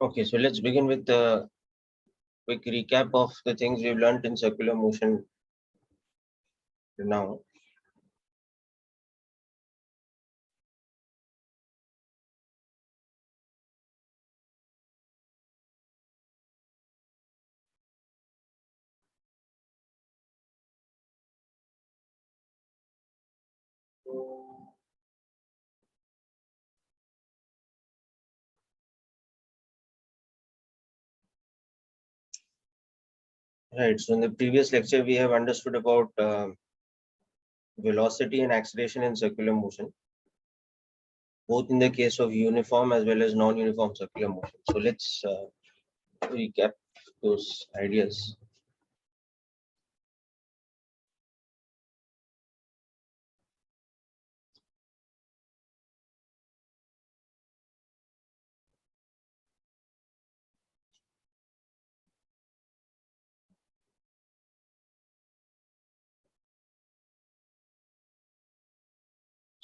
Okay, so let's begin with the quick recap of the things we've learned in circular motion now. Right, so in the previous lecture, we have understood about velocity and acceleration in circular motion, both in the case of uniform as well as non-uniform circular motion. So let's recap those ideas.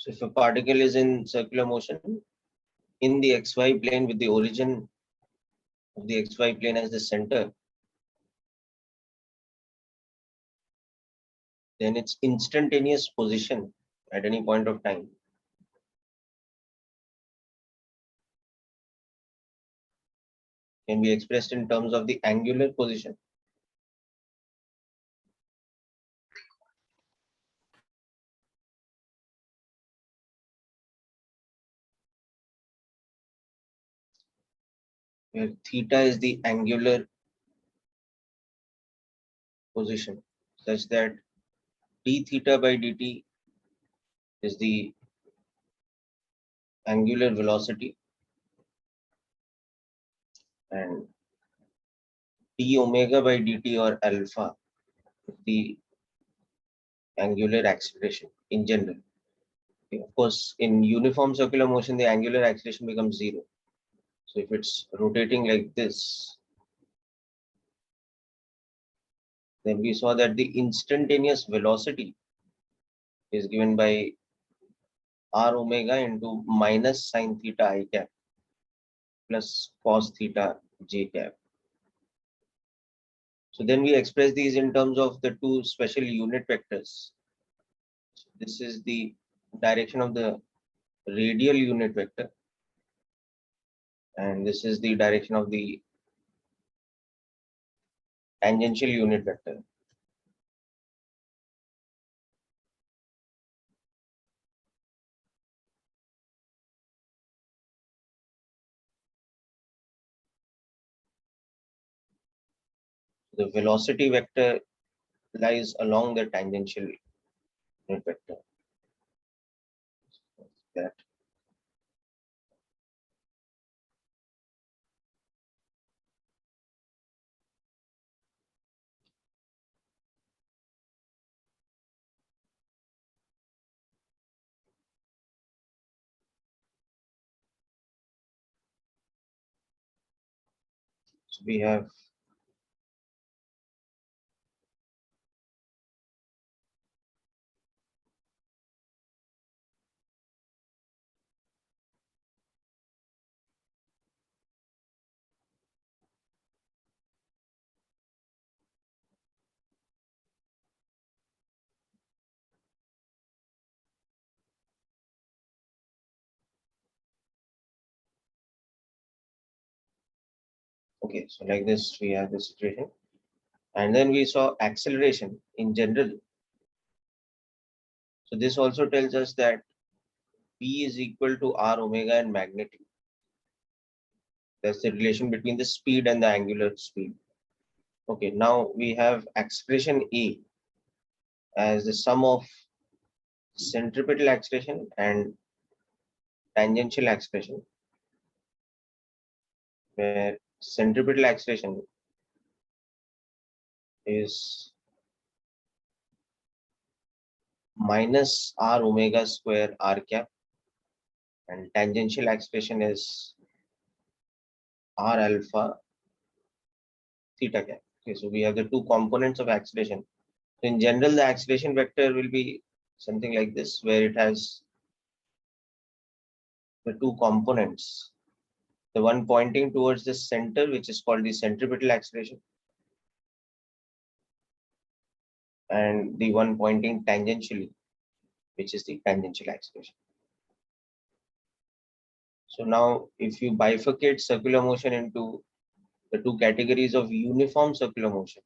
So if a particle is in circular motion in the xy plane with the origin of the xy plane as the center, then its instantaneous position at any point of time can be expressed in terms of the angular position. Where theta is the angular position, such that d theta by dt is the angular velocity and d omega by dt or alpha is the angular acceleration in general. Okay, of course, in uniform circular motion, the angular acceleration becomes zero. So if it's rotating like this, then we saw that the instantaneous velocity is given by r omega into minus sine theta I cap plus cos theta j cap. So then we express these in terms of the two special unit vectors. So this is the direction of the radial unit vector, and this is the direction of the tangential unit vector. The velocity vector lies along the tangential unit vector. That. So we have okay, so like this we have the situation, and then we saw acceleration in general. So this also tells us that P is equal to r omega and magnitude. That's the relation between the speed and the angular speed. Okay, now we have acceleration A as the sum of centripetal acceleration and tangential acceleration, where centripetal acceleration is minus r omega square r cap and tangential acceleration is r alpha theta cap. Okay, so we have the two components of acceleration. In general, the acceleration vector will be something like this, where it has the two components. The one pointing towards the center, which is called the centripetal acceleration, and the one pointing tangentially, which is the tangential acceleration. So now if you bifurcate circular motion into the two categories of uniform circular motion.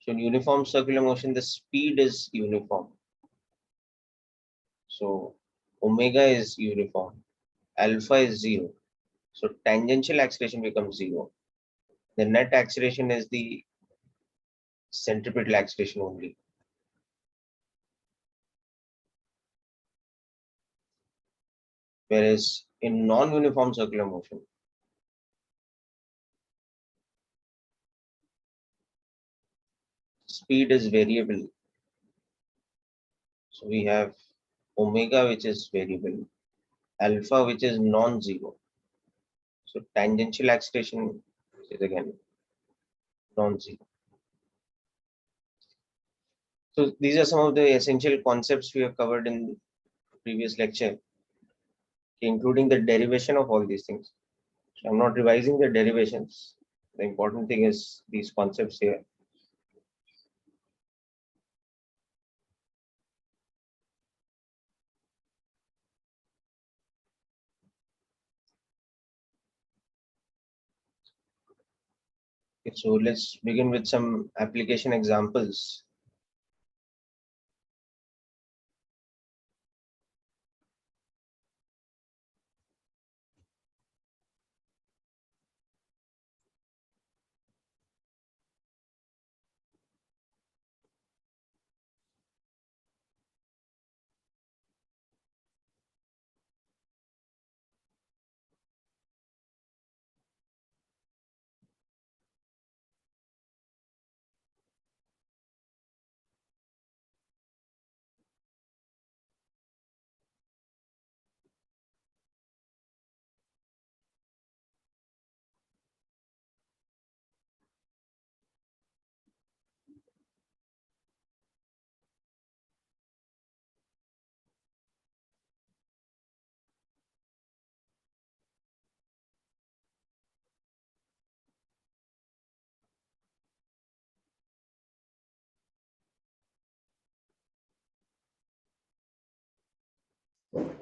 So in uniform circular motion, the speed is uniform. So omega is uniform, alpha is 0. So tangential acceleration becomes 0. The net acceleration is the centripetal acceleration only. Whereas in non-uniform circular motion, speed is variable. So we have omega, which is variable, alpha, which is non-zero. So tangential acceleration is again non-zero. So these are some of the essential concepts we have covered in the previous lecture, including the derivation of all these things. So I'm not revising the derivations. The important thing is these concepts here. Okay, so let's begin with some application examples.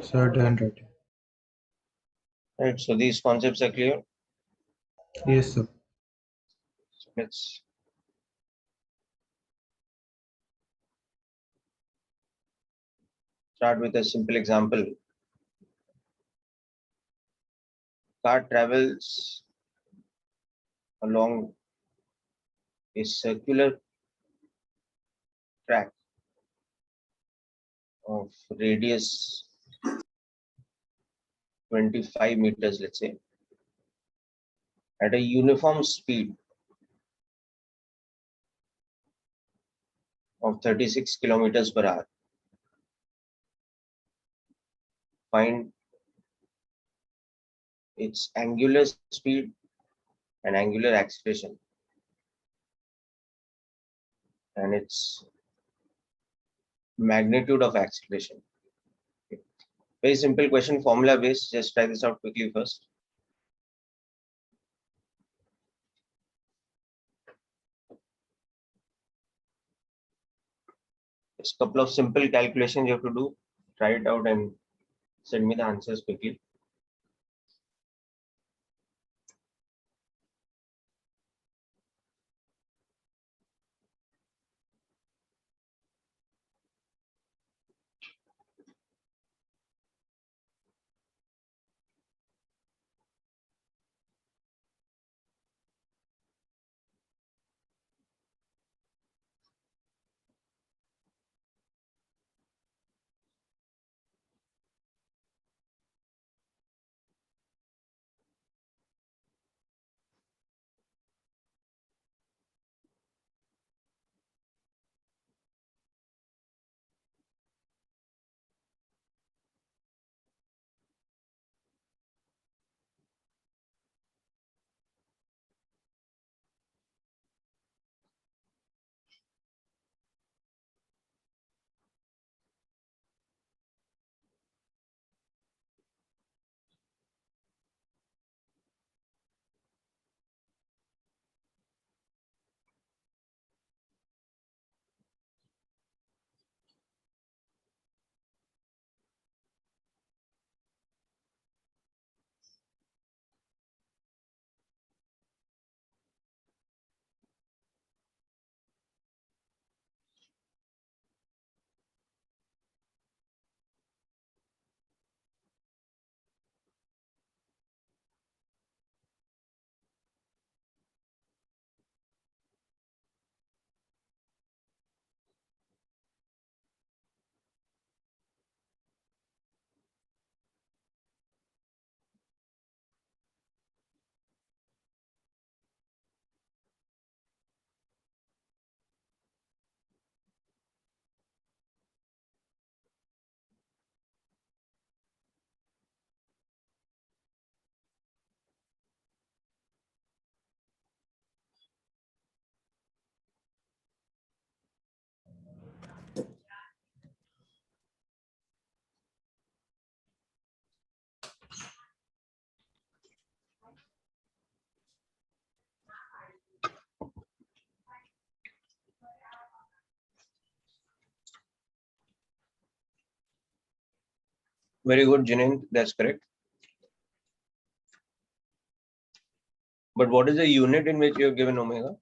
Sir, done right. Right, so these concepts are clear. Yes, sir. So let's start with a simple example. Car travels along a circular track of radius 25 meters, let's say, at a uniform speed of 36 kilometers per hour. Find its angular speed and angular acceleration and its magnitude of acceleration. Okay. Very simple question, formula based. Just try this out quickly first. Just a couple of simple calculations you have to do. Try it out and send me the answers quickly. Very good, Jinendra. That's correct. But what is the unit in which you have given omega?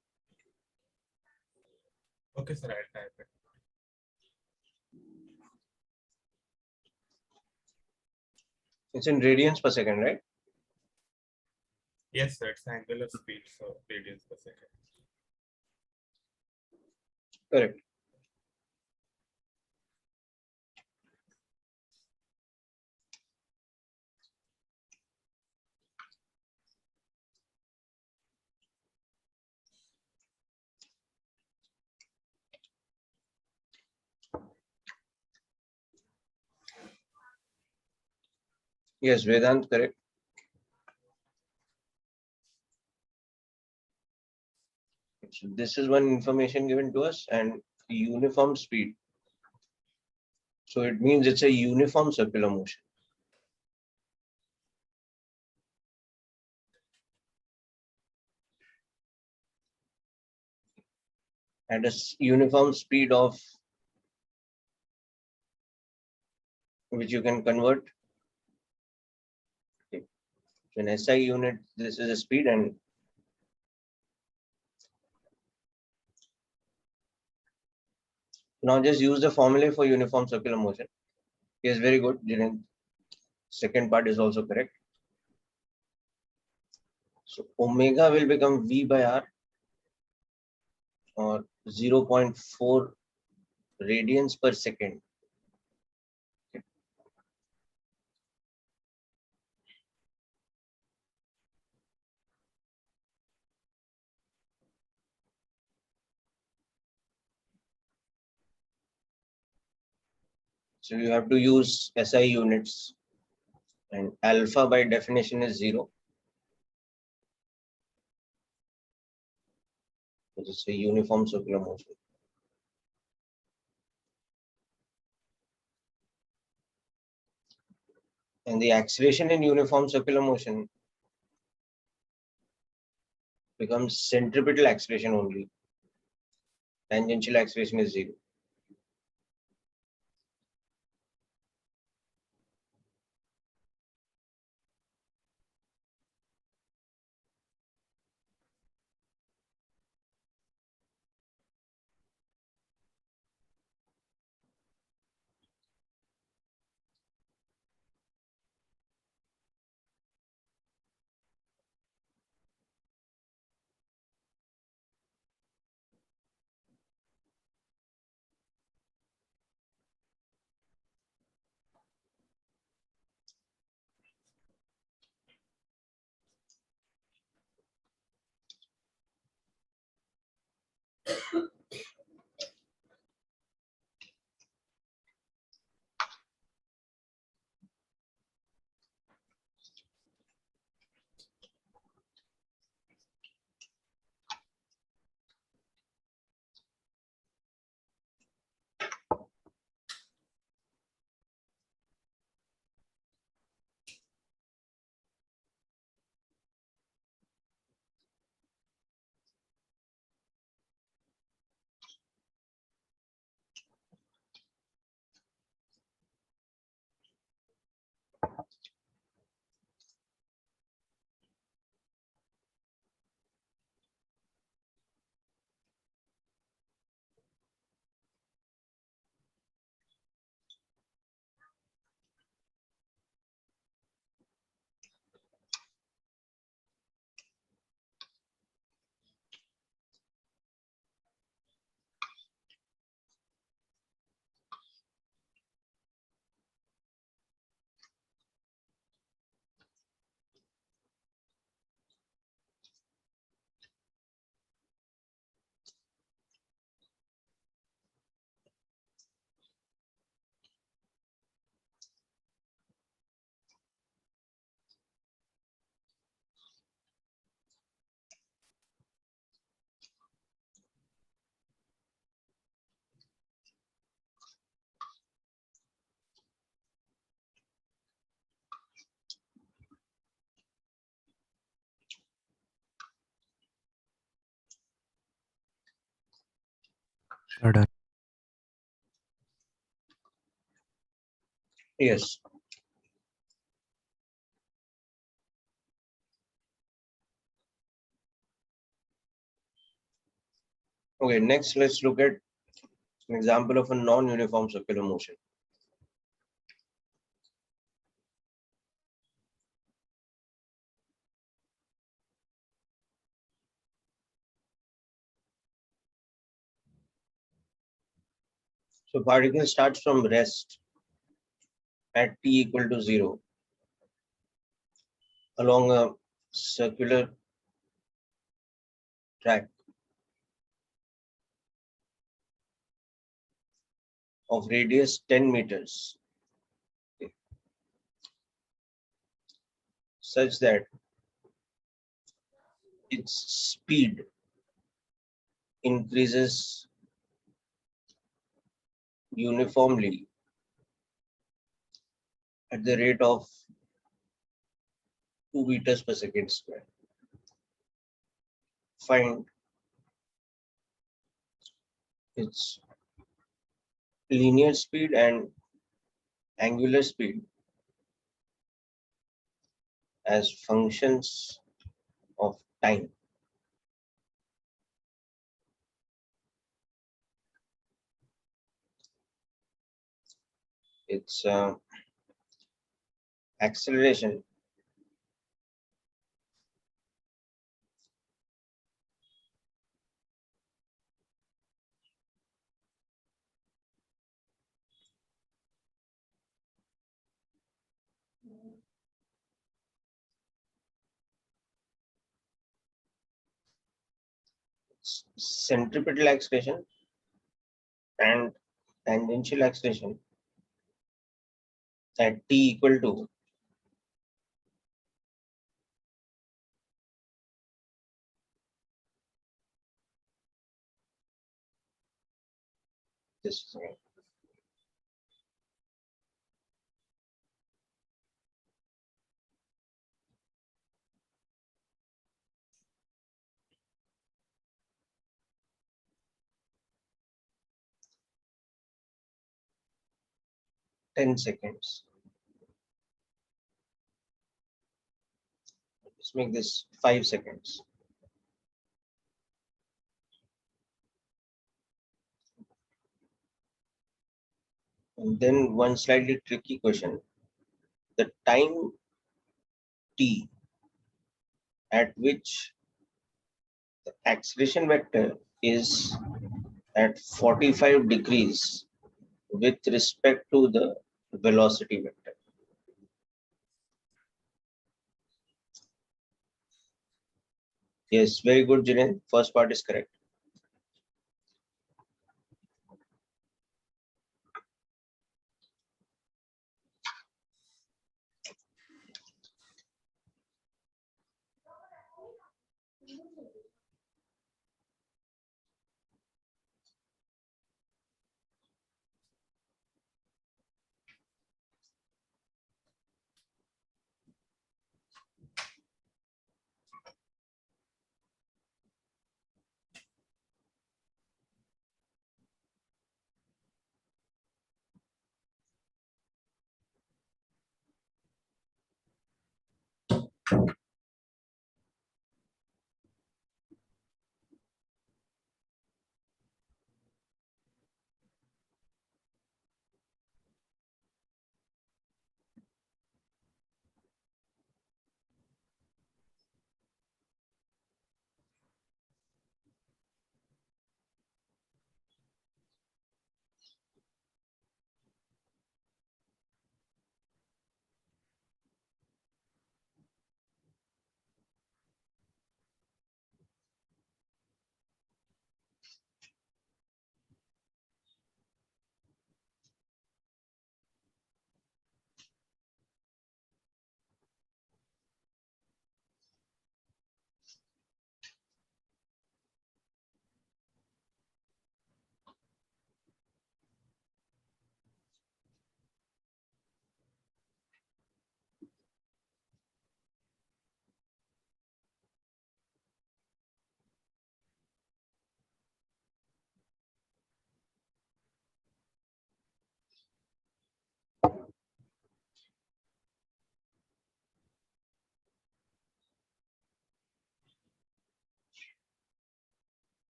Okay, sir, I'll type it. It's in radians per second, right? Yes, sir, it's angular speed, so radians per second. Correct. Yes, Vedant, correct. So this is one information given to us, and uniform speed. So it means it's a uniform circular motion. At a uniform speed of which you can convert. Okay. So in SI unit, this is a speed, and now just use the formula for uniform circular motion. Yes, very good, Jiren. Second part is also correct. So omega will become V by R, or 0.4 radians per second. So you have to use SI units, and alpha by definition is 0. Which is a uniform circular motion. And the acceleration in uniform circular motion becomes centripetal acceleration only. Tangential acceleration is 0. Sir, done. Yes. Okay, next let's look at an example of a non-uniform circular motion. So particle starts from rest at t equal to 0 along a circular track of radius 10 meters, such that its speed increases uniformly at the rate of 2 meters per second square. Find its linear speed and angular speed as functions of time. Its acceleration centripetal acceleration and tangential acceleration at t equal to this 10 seconds. Let's make this 5 seconds. And then one slightly tricky question. The time t at which the acceleration vector is at 45 degrees with respect to the velocity vector. Yes, very good, Jiren. First part is correct.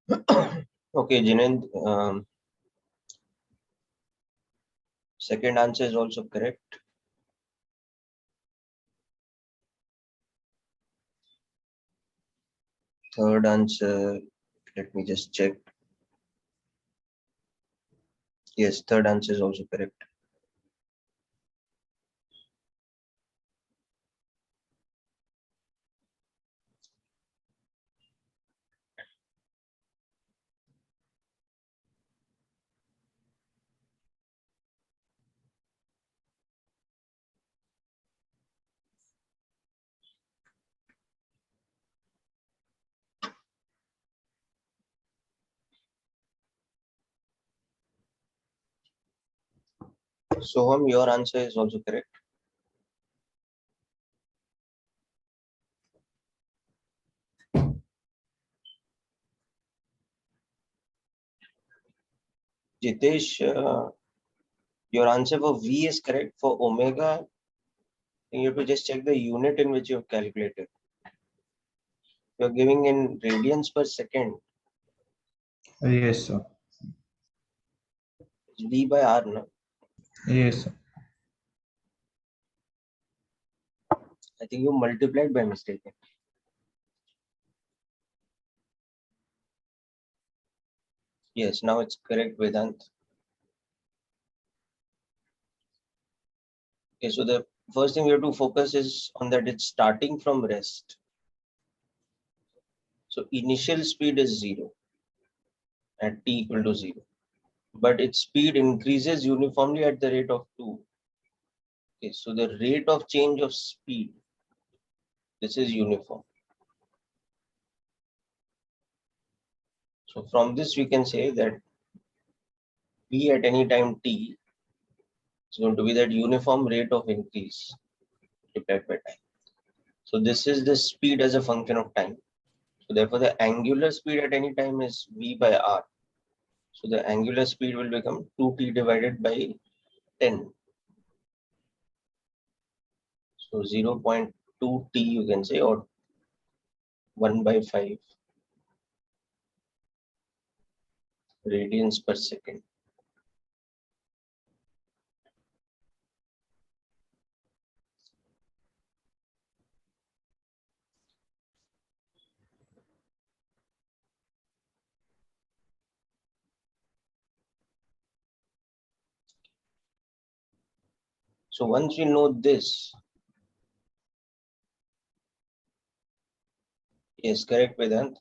Okay, Jinend, second answer is also correct. Third answer, let me just check. Yes, third answer is also correct. Soham, your answer is also correct. Jitesh, your answer for V is correct. For omega, you have to just check the unit in which you have calculated. You're giving in radians per second. Yes, sir. It's V by R, no? Yes, sir. I think you multiplied by mistake. Yes, now it's correct, Vedant. Okay, so the first thing we have to focus is on that it's starting from rest. So initial speed is 0 at t equal to 0. But its speed increases uniformly at the rate of 2. Okay, so the rate of change of speed, this is uniform. So from this we can say that V at any time t is going to be that uniform rate of increase multiplied by time. So this is the speed as a function of time. So therefore the angular speed at any time is V by R. So the angular speed will become 2t divided by 10. So 0.2t you can say, or 1 by 5 radians per second. So once we know this, yes, correct, Vedant.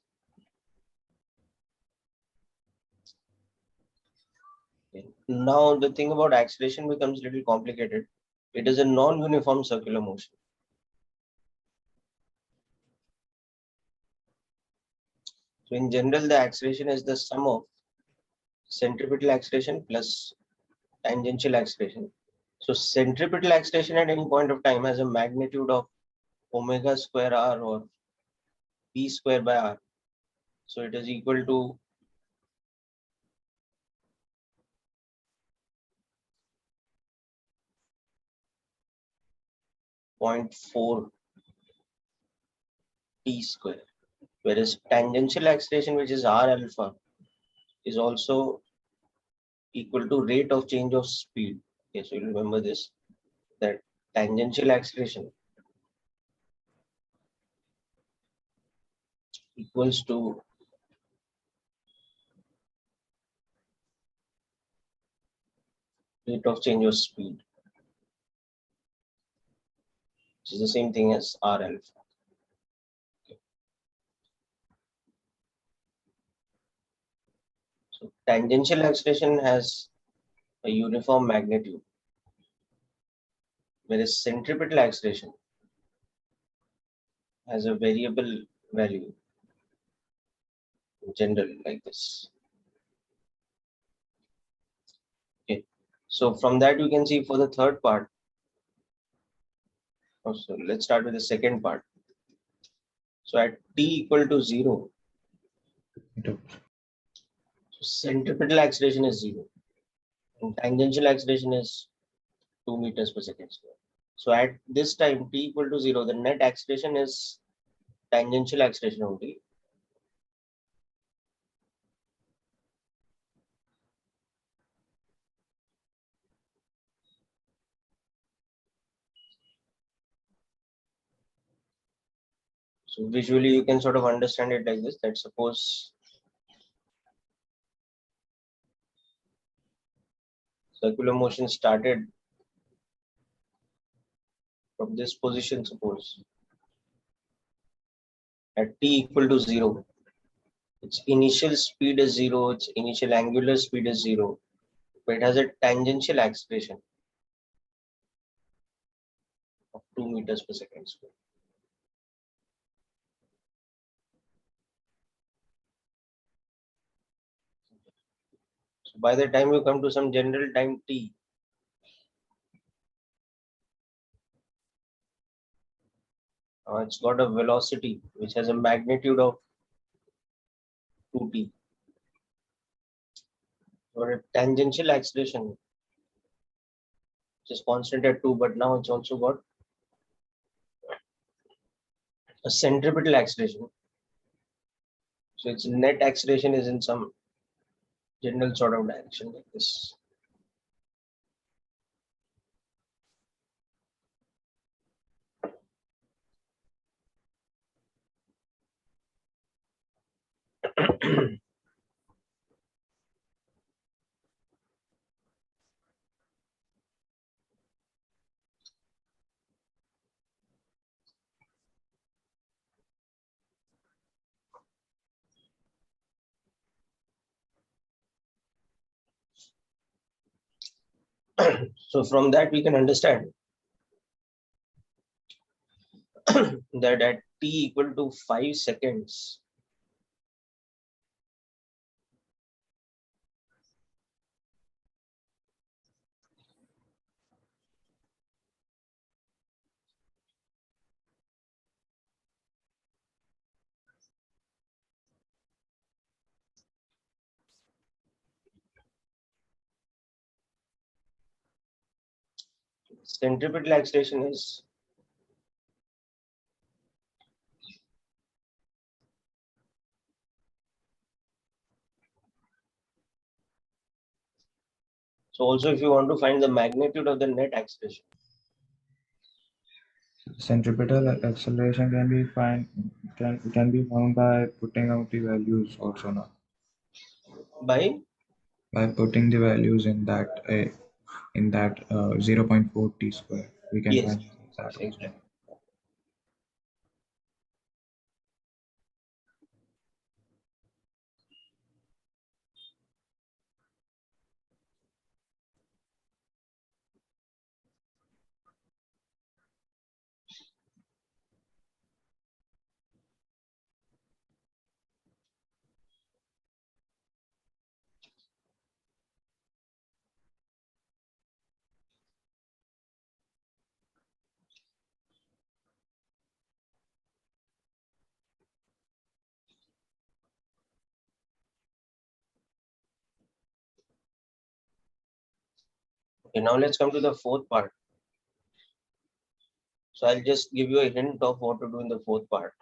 Okay. Now the thing about acceleration becomes a little complicated. It is a non-uniform circular motion. So in general, the acceleration is the sum of centripetal acceleration plus tangential acceleration. So centripetal acceleration at any point of time has a magnitude of omega square r or v square by r. So it is equal to 0.4 t square. Whereas tangential acceleration, which is r alpha, is also equal to rate of change of speed. Okay, so you remember this, that tangential acceleration equals to rate of change of speed, which is the same thing as r alpha. Okay. So tangential acceleration has a uniform magnitude, whereas centripetal acceleration has a variable value in general like this. Okay. So from that you can see for the third part. So let's start with the second part. So at t equal to 0, so centripetal acceleration is 0 and tangential acceleration is 2 meters per second square. So at this time t equal to 0, the net acceleration is tangential acceleration only. So visually you can sort of understand it like this, that suppose circular motion started from this position, suppose at t equal to 0. Its initial speed is 0, its initial angular speed is 0, but it has a tangential acceleration of 2 meters per second square. So by the time you come to some general time t, it's got a velocity which has a magnitude of 2t, or a tangential acceleration which is constant at 2, but now it's also got a centripetal acceleration. So its net acceleration is in some general sort of direction like this. So from that we can understand that at t equal to 5 seconds, centripetal acceleration is so also if you want to find the magnitude of the net acceleration, Centripetal acceleration can be found by putting out the values also now. by By putting the values in that 0.4 t square, we can yes, find that also. exactly. Okay, now let's come to the fourth part. So I'll just give you a hint of what to do in the fourth part.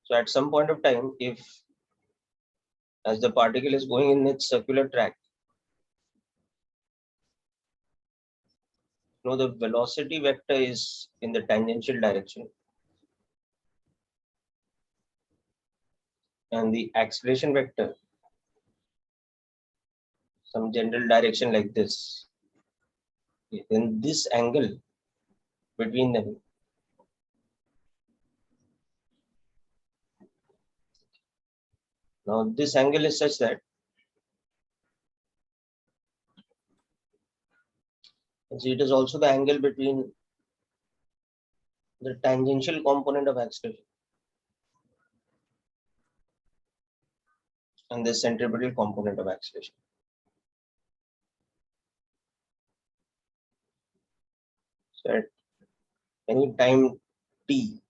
So at some point of time, if as the particle is going in its circular track, the velocity vector is in the tangential direction and the acceleration vector some general direction like this. Okay, then this angle between them now this angle is such that it is also the angle between the tangential component of acceleration and the centripetal component of acceleration. So at any time t,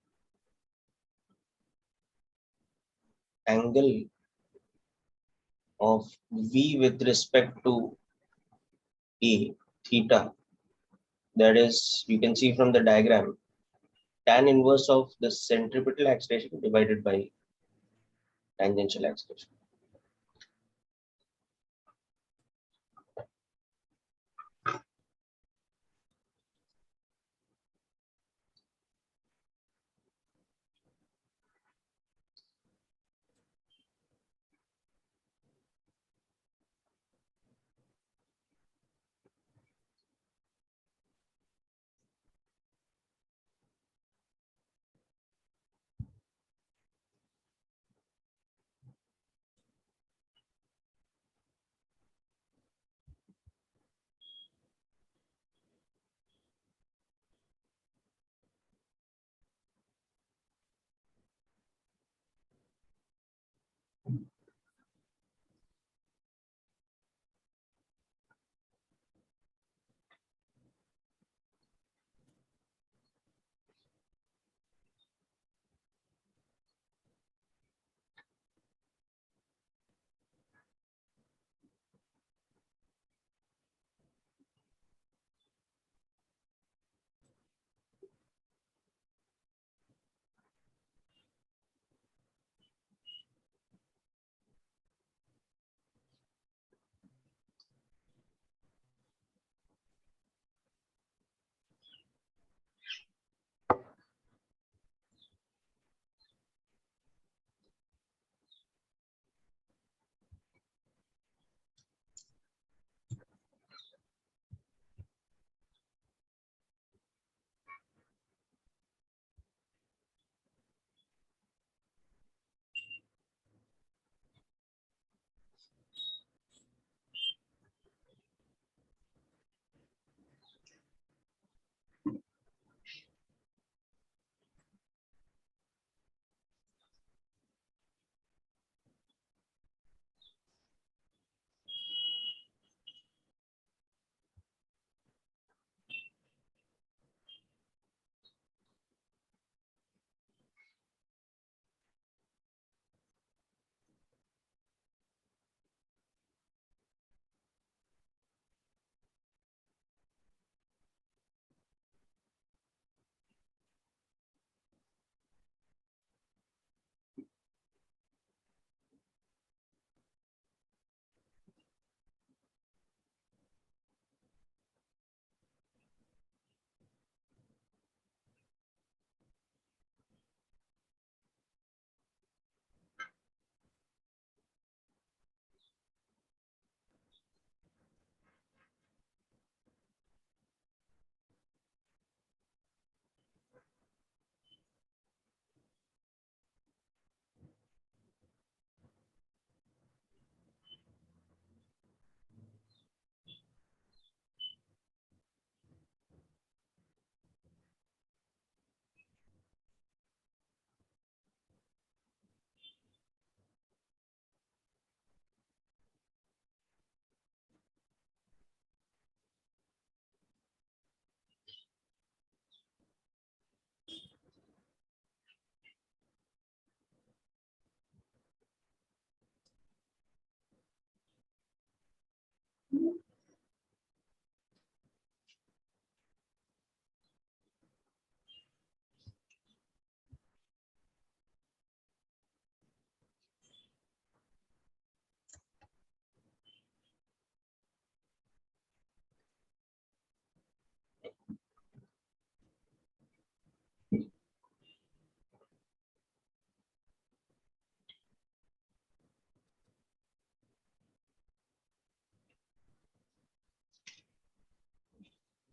angle of v with respect to a, theta, that is, you can see from the diagram, tan inverse of the centripetal acceleration divided by tangential acceleration.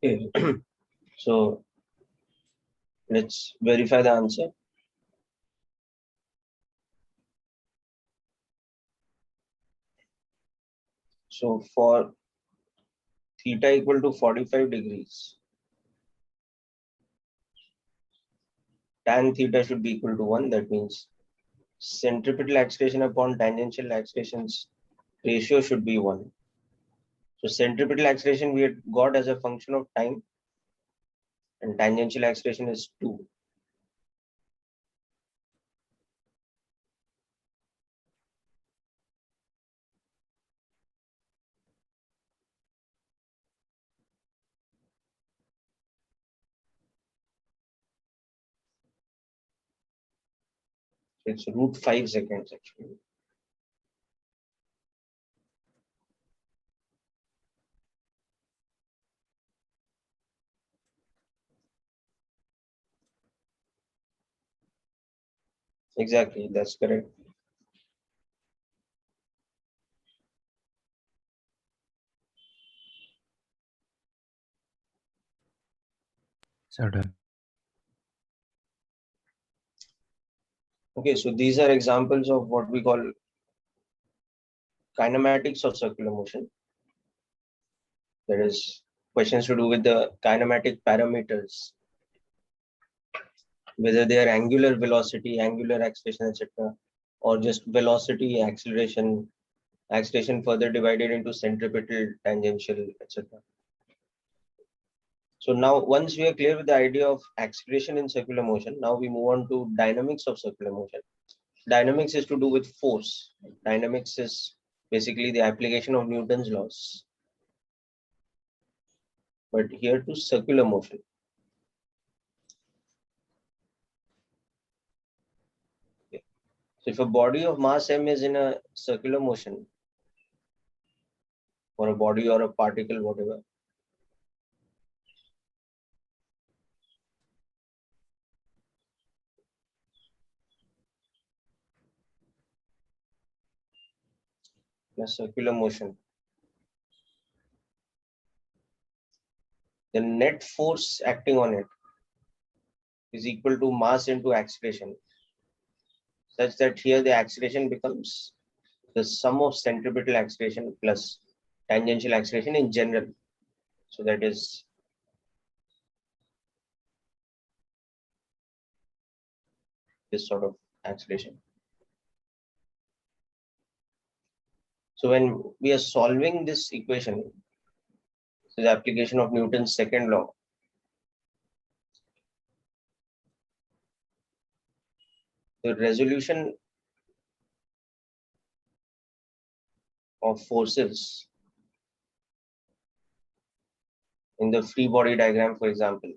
Okay. So let's verify the answer. So for theta equal to 45 degrees, tan theta should be equal to 1. That means centripetal acceleration upon tangential acceleration's ratio should be 1. So centripetal acceleration we had got as a function of time, and tangential acceleration is 2. So it's root 5 seconds actually. Exactly, that's correct. Certain. Okay, so these are examples of what we call kinematics of circular motion. There is questions to do with the kinematic parameters, whether they are angular velocity, angular acceleration, etc., or just velocity, acceleration further divided into centripetal, tangential, etc. So now, once we are clear with the idea of acceleration in circular motion, now we move on to dynamics of circular motion. Dynamics is to do with force. Dynamics is basically the application of Newton's laws, but here to circular motion. Okay. So if a body of mass m is in a circular motion, or a body or a particle, whatever, in a circular motion, the net force acting on it is equal to mass into acceleration, such that here the acceleration becomes the sum of centripetal acceleration plus tangential acceleration in general. So that is this sort of acceleration. So when we are solving this equation, so the application of Newton's second law, the resolution of forces in the free body diagram, for example,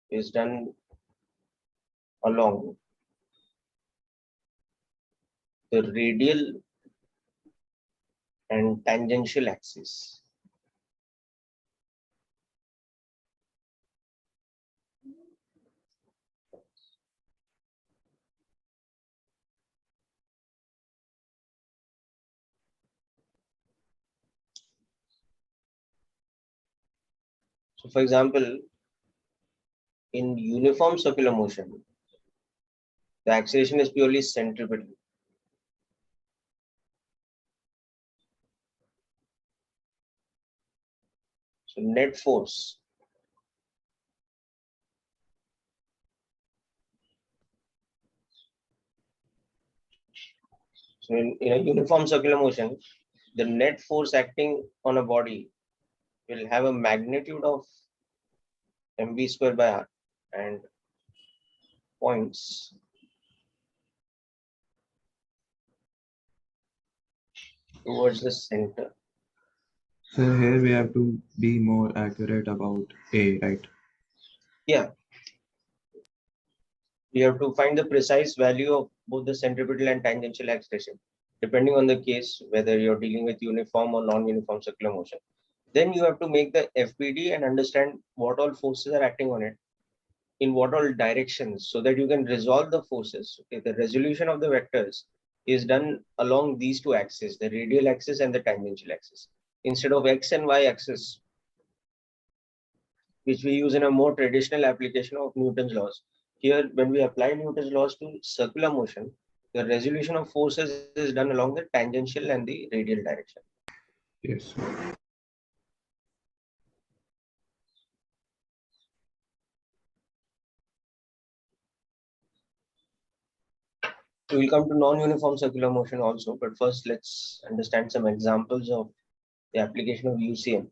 is done along the radial and tangential axis. So for example, in uniform circular motion, the acceleration is purely centripetal. So net force so in a uniform circular motion, the net force acting on a body will have a magnitude of mv square by r and points towards the center. So here we have to be more accurate about A, right? Yeah, you have to find the precise value of both the centripetal and tangential acceleration, depending on the case, whether you're dealing with uniform or non-uniform circular motion. Then you have to make the FBD and understand what all forces are acting on it, in what all directions, so that you can resolve the forces. Okay, the resolution of the vectors is done along these two axes, the radial axis and the tangential axis, instead of X and Y axis, which we use in a more traditional application of Newton's laws. Here, when we apply Newton's laws to circular motion, the resolution of forces is done along the tangential and the radial direction. Yes. So we'll come to non-uniform circular motion also, but first let's understand some examples of the application of UCM.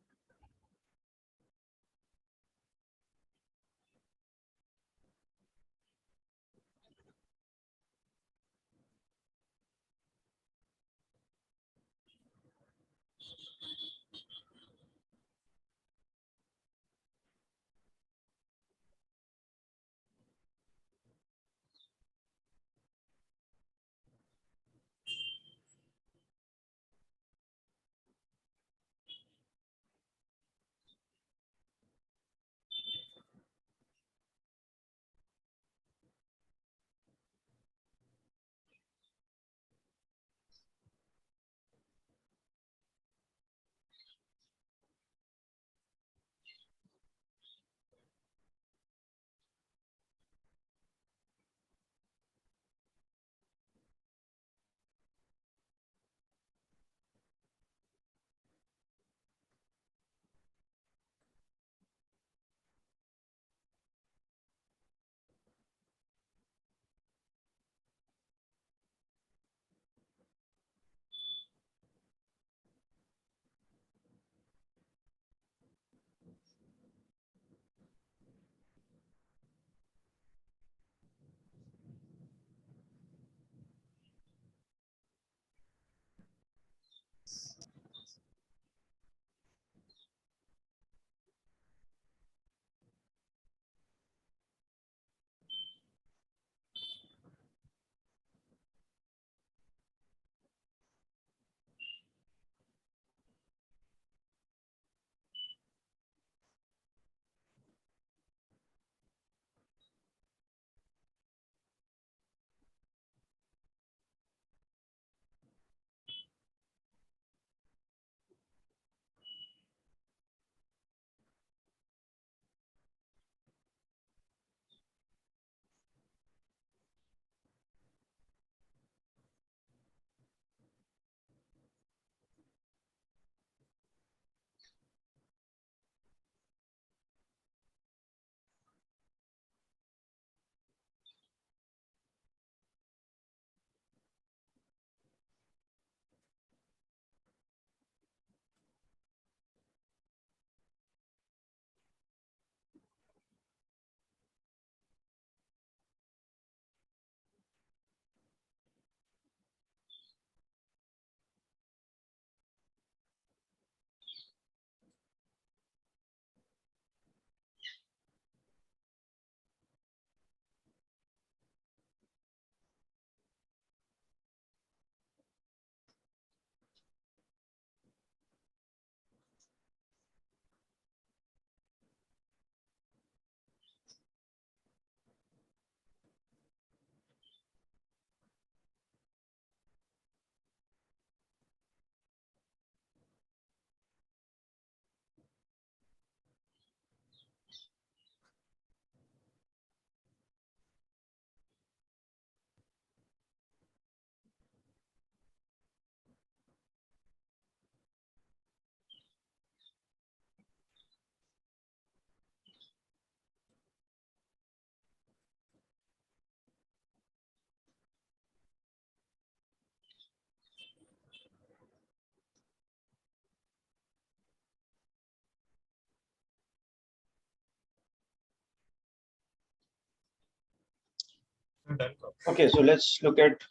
Done, Kaushik. Okay, so let's look at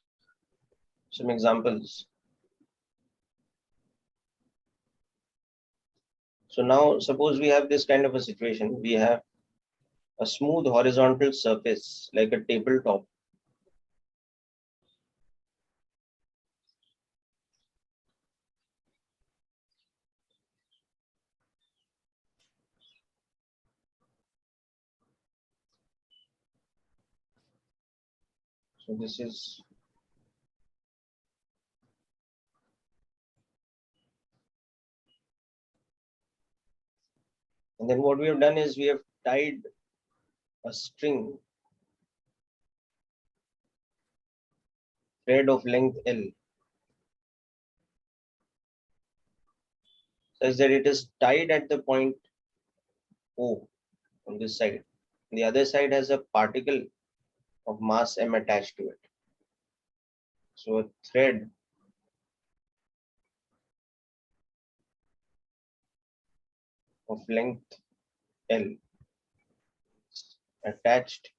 some examples. So now suppose we have this kind of a situation. We have a smooth horizontal surface like a tabletop. So this is and then what we have done is we have tied a string thread of length L such that it is tied at the point O on this side. The other side has a particle of mass m attached to it. So a thread of length L is attached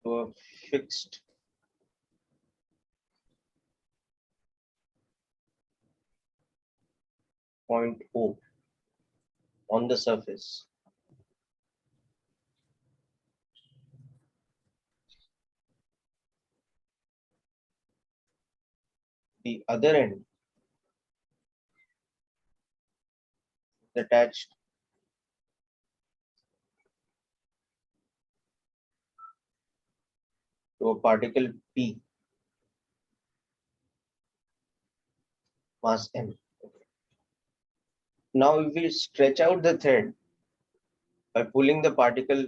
to a fixed point O on the surface. The other end is attached to a particle P mass m. Now if we stretch out the thread by pulling the particle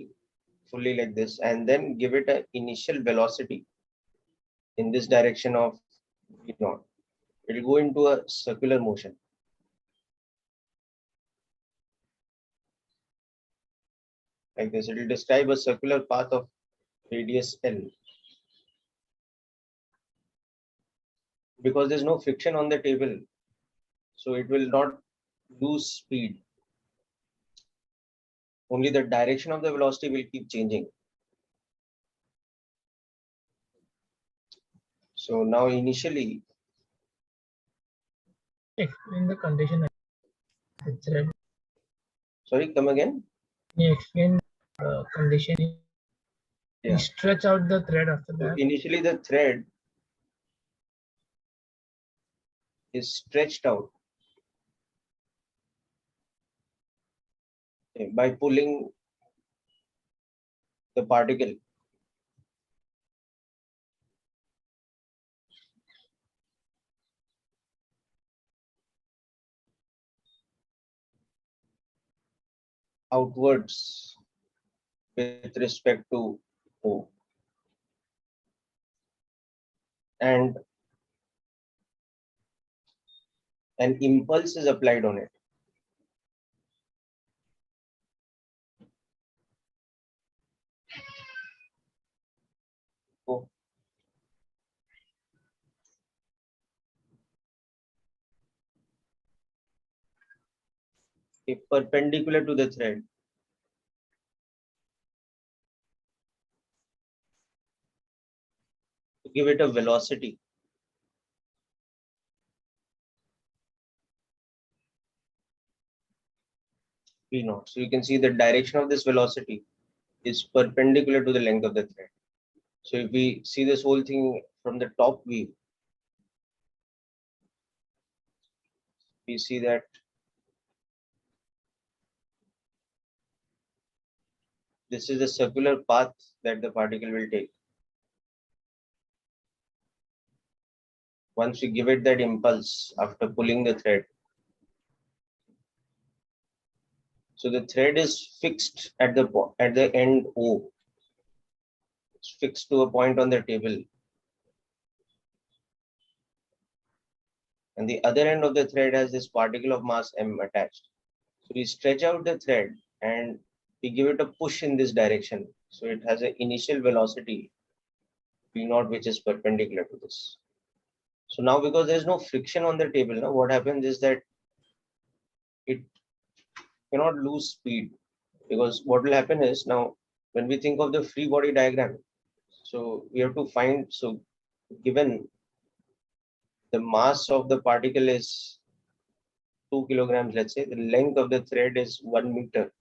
fully like this and then give it an initial velocity in this direction of v naught, it will go into a circular motion. Like this, it will describe a circular path of radius L. Because there's no friction on the table, so it will not lose speed. Only the direction of the velocity will keep changing. So now initially, Explain the condition. Thread. sorry, come again. Can you explain the condition? Yeah. You stretch out the thread after So that. initially the thread is stretched out by pulling the particle outwards with respect to O. And an impulse is applied on it. O. Perpendicular to the thread. To give it a velocity. V naught. So you can see the direction of this velocity is perpendicular to the length of the thread. So if we see this whole thing from the top view, we see that this is the circular path that the particle will take. Once we give it that impulse after pulling the thread. So the thread is fixed at the end O. It's fixed to a point on the table. And the other end of the thread has this particle of mass m attached. So we stretch out the thread and we give it a push in this direction. So it has an initial velocity v naught which is perpendicular to this. So now because there is no friction on the table, now what happens is that it cannot lose speed, because what will happen is now when we think of the free body diagram, so we have to find, so given the mass of the particle is 2 kilograms, let's say, the length of the thread is 1 meter,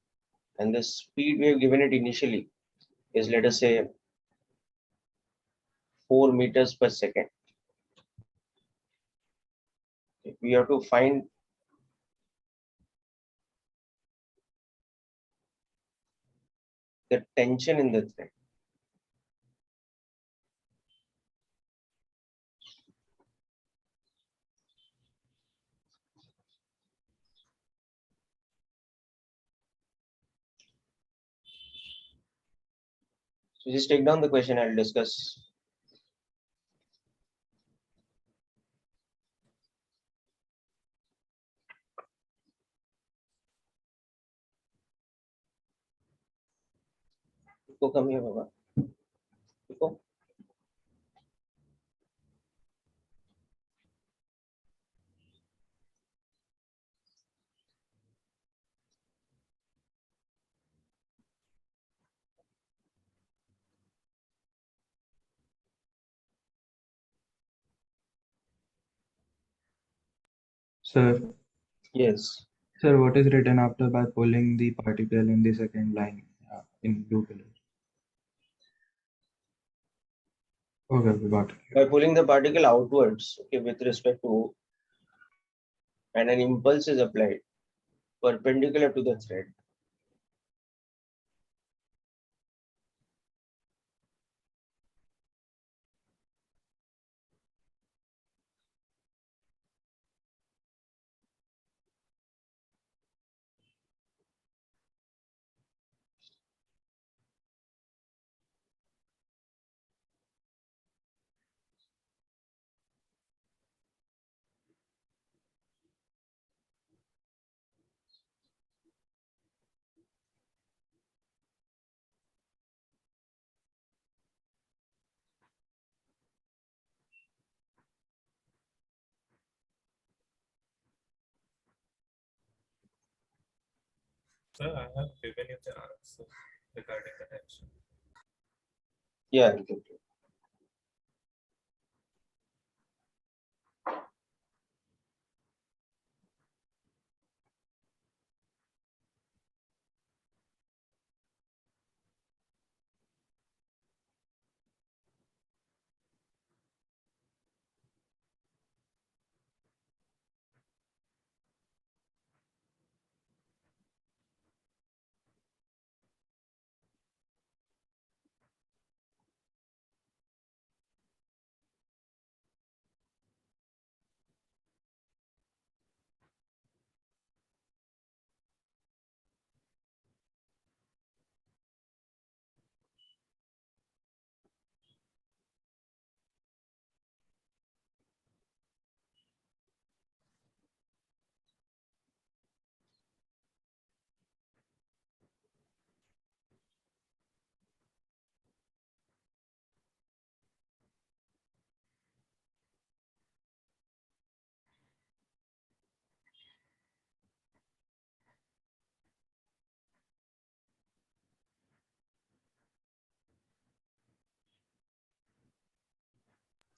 and the speed we have given it initially is, let us say, 4 meters per second. We have to find the tension in the thread. So just take down the question, I'll discuss. Come here, Baba. Go. Sir, Yes. sir, what is written after by pulling the particle in the second line in blue color? Okay, we got it. By pulling the particle outwards, okay, with respect to, and an impulse is applied perpendicular to the thread. Sir, I have given you the answer regarding the tension. Yeah.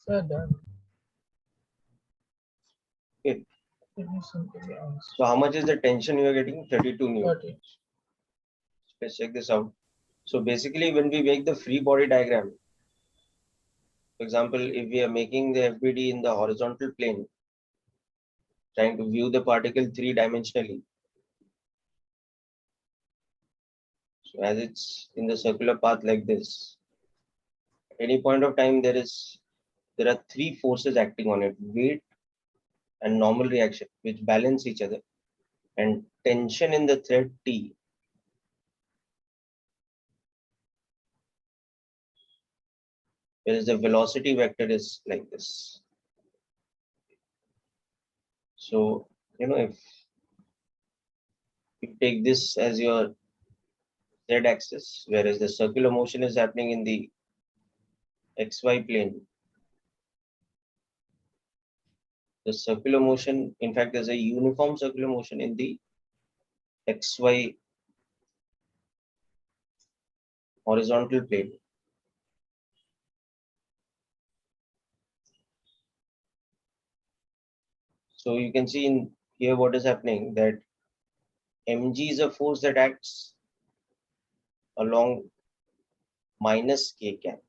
Sir, done. Okay. It is simple answer. So how much is the tension you are getting? 32 newton. 30. Let's check this out. So basically, when we make the free body diagram, for example, if we are making the FBD in the horizontal plane, trying to view the particle three-dimensionally, so as it's in the circular path like this, at any point of time there are three forces acting on it: weight and normal reaction, which balance each other, and tension in the thread T. Whereas the velocity vector is like this. So, if you take this as your z axis, whereas the circular motion is happening in the xy plane, the circular motion, in fact, there's a uniform circular motion in the xy horizontal plane. So you can see here what is happening, that mg is a force that acts along minus k cap,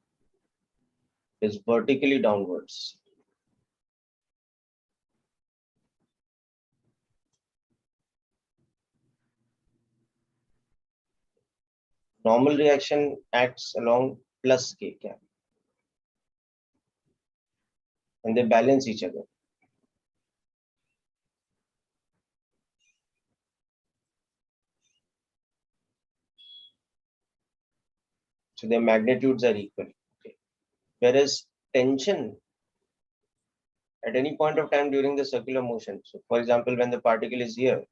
is vertically downwards. Normal reaction acts along plus k cap, and they balance each other. So their magnitudes are equal. Okay. Whereas tension at any point of time during the circular motion, so for example, when the particle is here,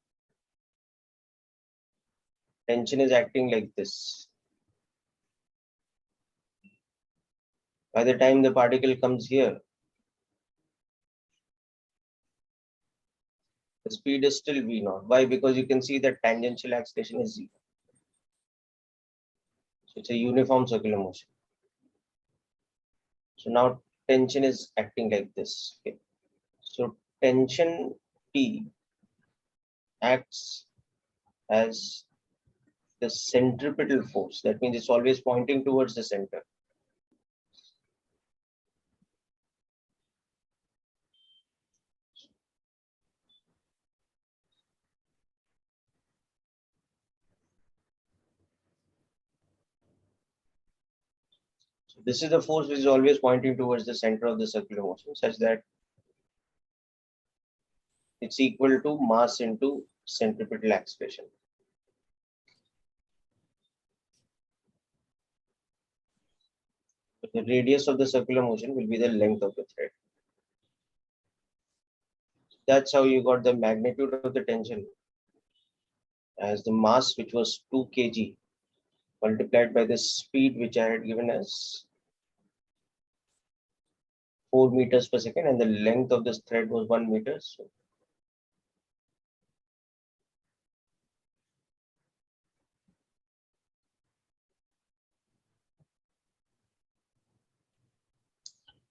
tension is acting like this. By the time the particle comes here, the speed is still v0. Why? Because you can see that tangential acceleration is 0. So it's a uniform circular motion. So now tension is acting like this. Okay. So tension T acts as the centripetal force. That means it's always pointing towards the center. So this is the force which is always pointing towards the center of the circular motion, such that it's equal to mass into centripetal acceleration. The radius of the circular motion will be the length of the thread. That's how you got the magnitude of the tension as the mass, which was 2 kg, multiplied by the speed which I had given as 4 meters per second, and the length of this thread was 1 meter. So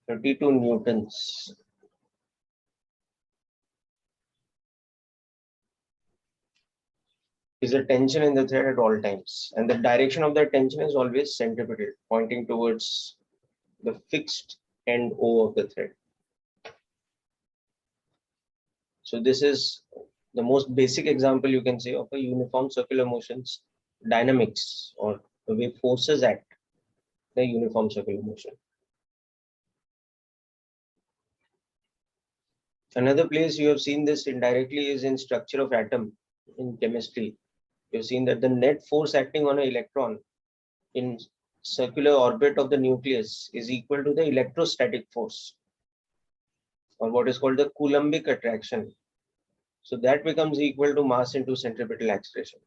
(32 newtons) is the tension in the thread at all times, and the direction of that tension is always centripetal, pointing towards the fixed end O of the thread. So this is the most basic example you can say of a uniform circular motion's dynamics, or the way forces act in a uniform circular motion. Another place you have seen this indirectly is in structure of atom in chemistry. You've seen that the net force acting on an electron in circular orbit of the nucleus is equal to the electrostatic force, or what is called the Coulombic attraction. So that becomes equal to mass into centripetal acceleration.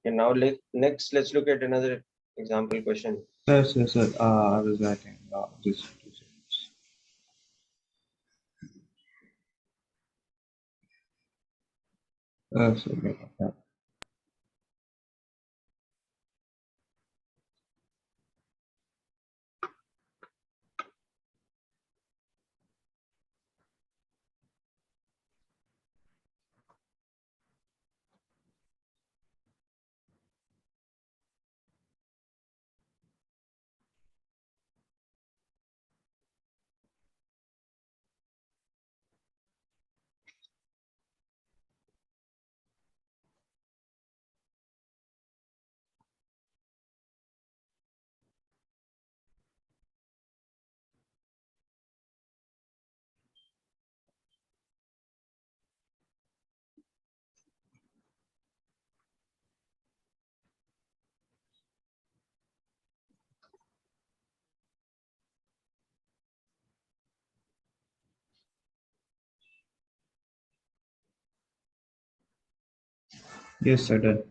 And now next, let's look at another example question. Yes, yes, sir. I was writing this 2 seconds. Yes, okay. Yeah. Yes, sir, done.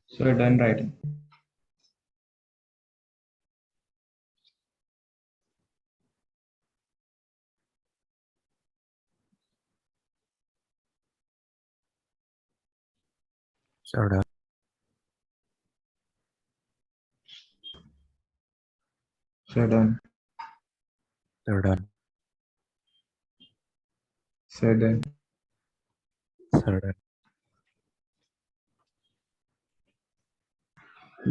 Sir, done writing. Sir, done. Sir, done. Sir, done. Sir, done. Sir, done.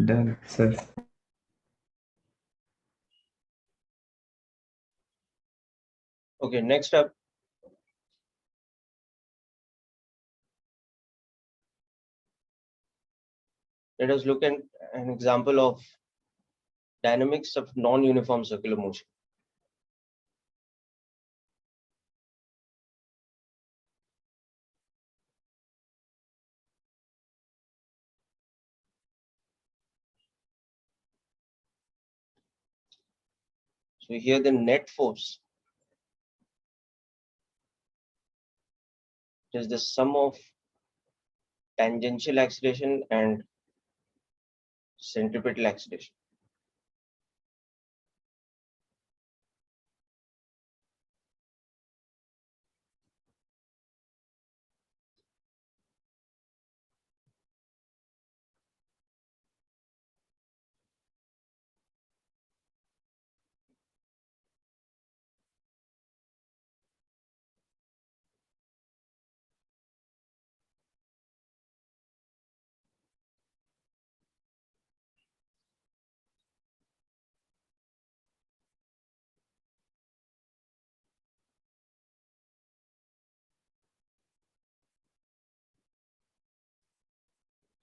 Done, sir. Okay, next up, let us look at an example of dynamics of non-uniform circular motion. So here the net force is the sum of tangential acceleration and centripetal acceleration.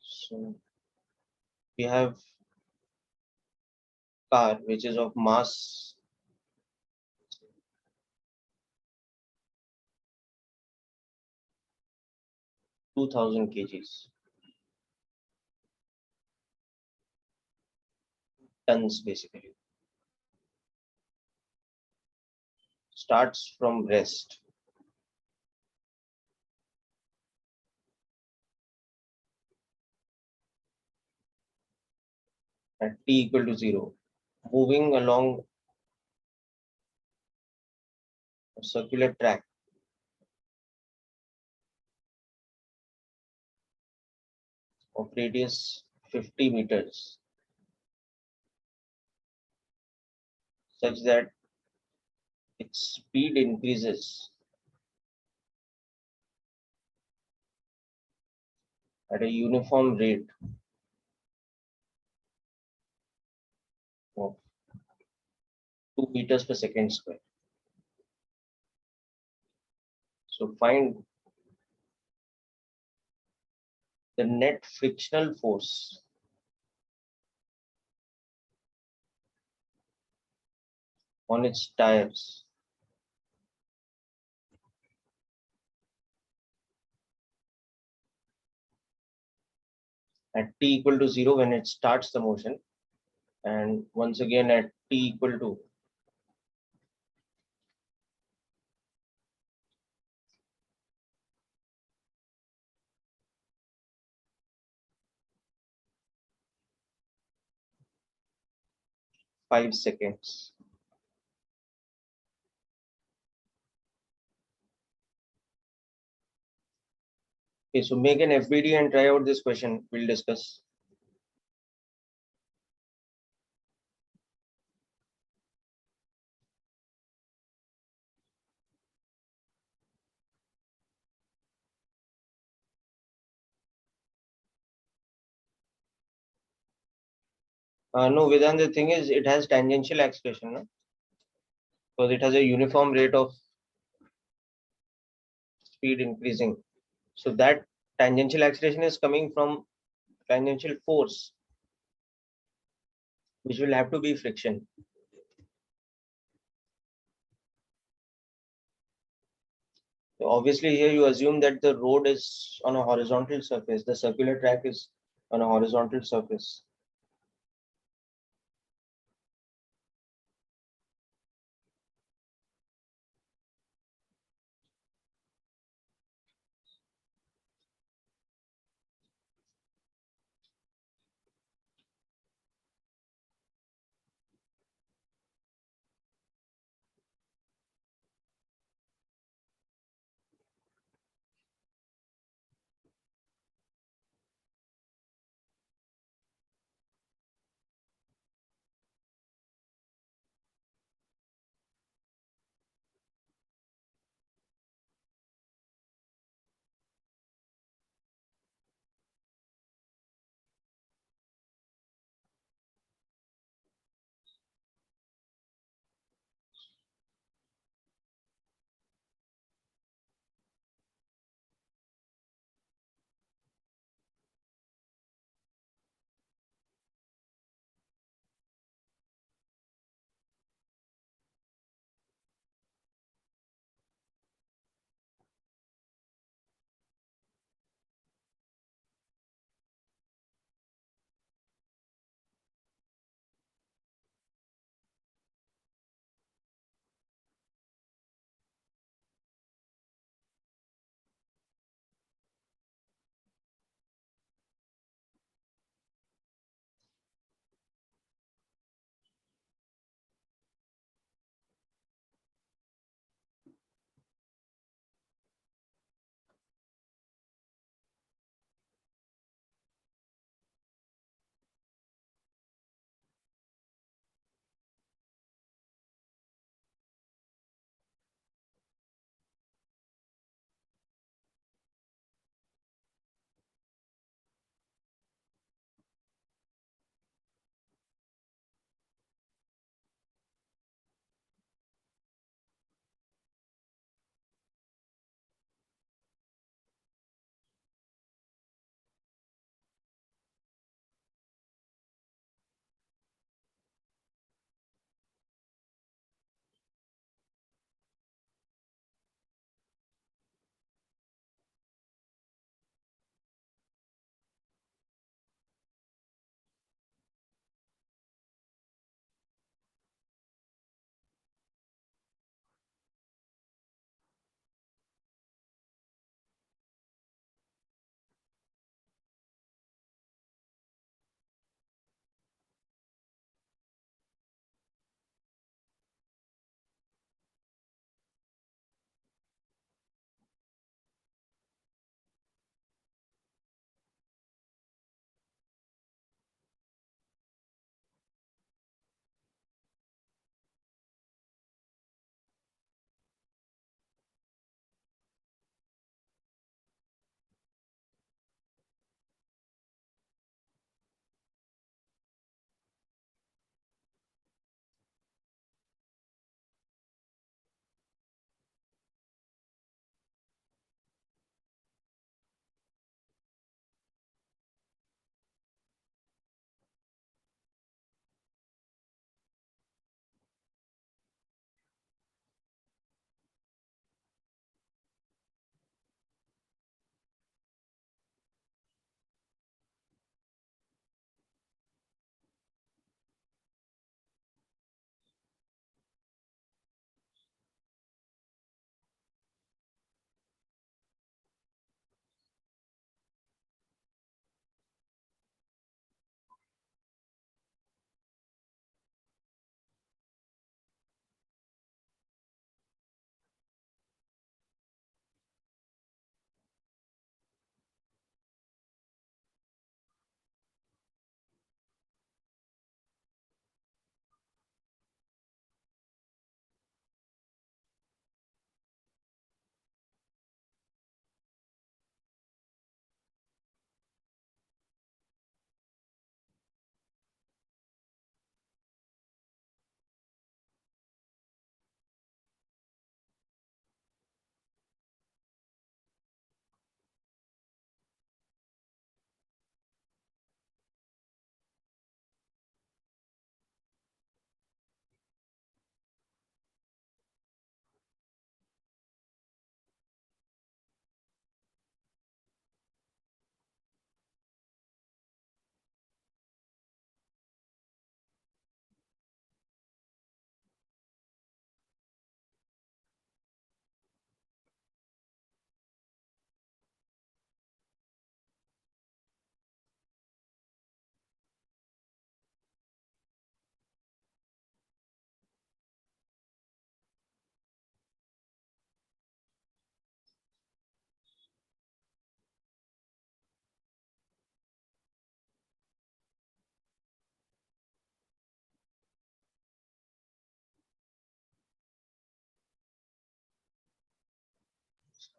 So we have car which is of mass 2000 kgs, tons basically. Starts from rest. At t equal to 0, moving along a circular track of radius 50 meters, such that its speed increases at a uniform rate of 2 meters per second square. So find the net frictional force on its tires at t equal to 0 when it starts the motion, and once again at t equal to 5 seconds. Okay, so make an FBD and try out this question. We'll discuss. No, Vedant, the thing is, it has tangential acceleration, no? Because it has a uniform rate of speed increasing. So that tangential acceleration is coming from tangential force, which will have to be friction. So obviously here you assume that the road is on a horizontal surface, the circular track is on a horizontal surface.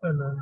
Sir, done.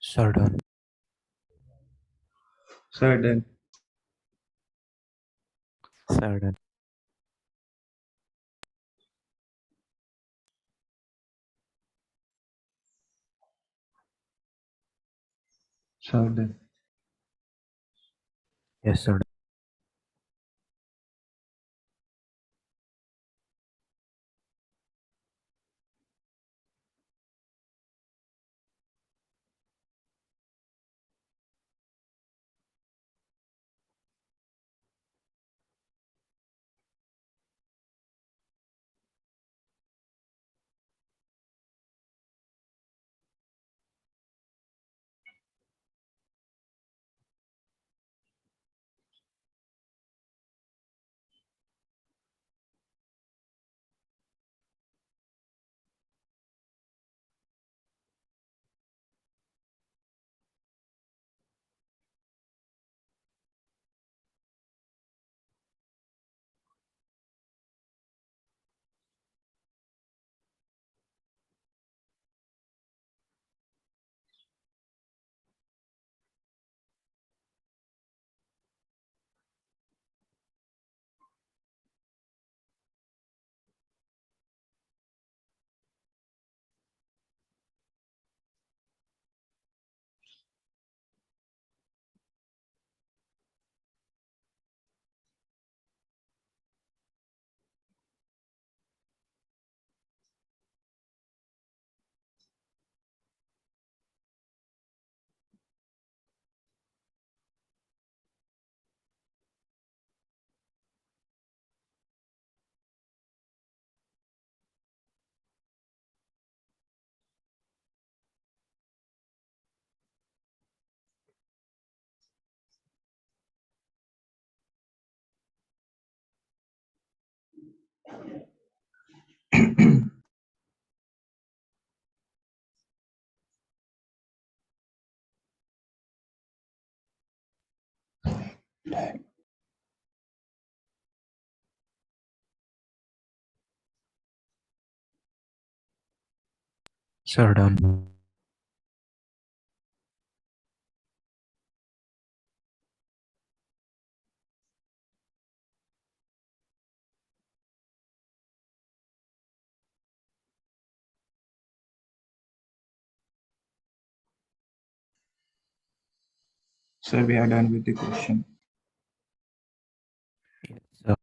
Sir, done. Sir, done. Sir, done. Sir, done. Yes, sir. Sir, done. Sir, we are done with the question. Yes, sir.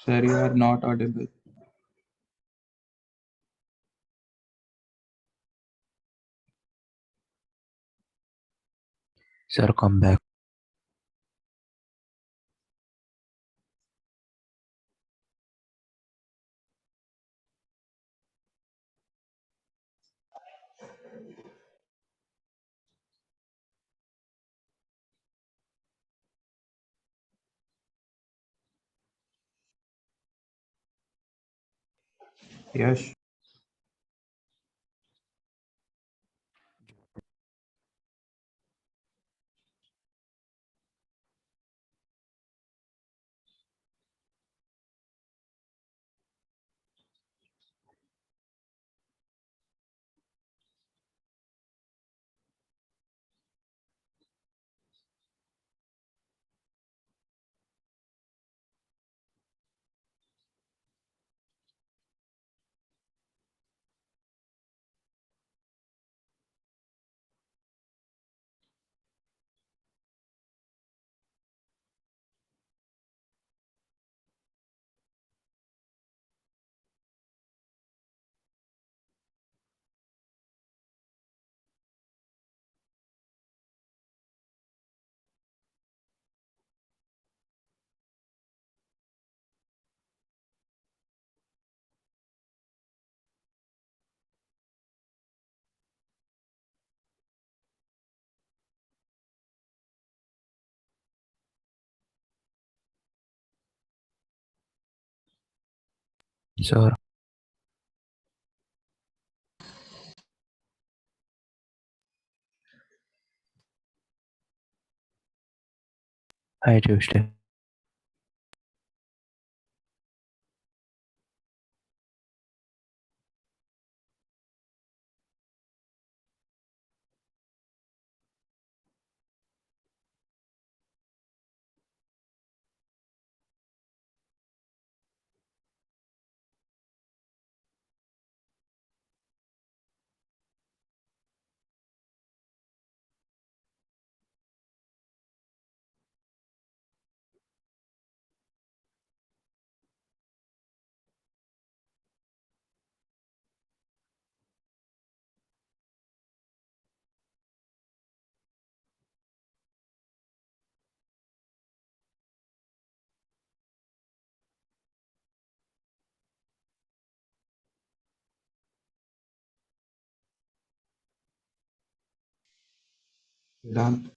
Sir, you are not audible. Sir, come back. Yes. Sir, hi Tuesday. Done.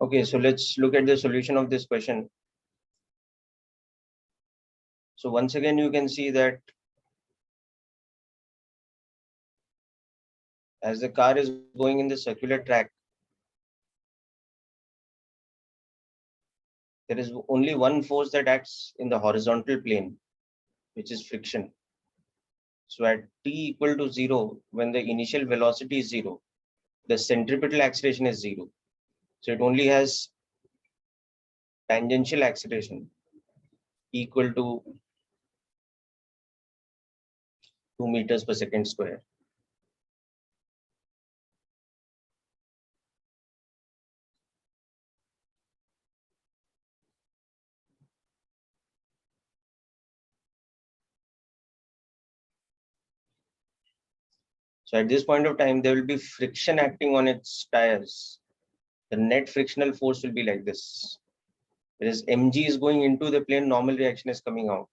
Okay, so let's look at the solution of this question. So once again, you can see that as the car is going in the circular track, there is only one force that acts in the horizontal plane, which is friction. So at t equal to 0, when the initial velocity is 0, the centripetal acceleration is 0. So it only has tangential acceleration equal to 2 meters per second square. So at this point of time, there will be friction acting on its tires. The net frictional force will be like this. Whereas mg is going into the plane, normal reaction is coming out.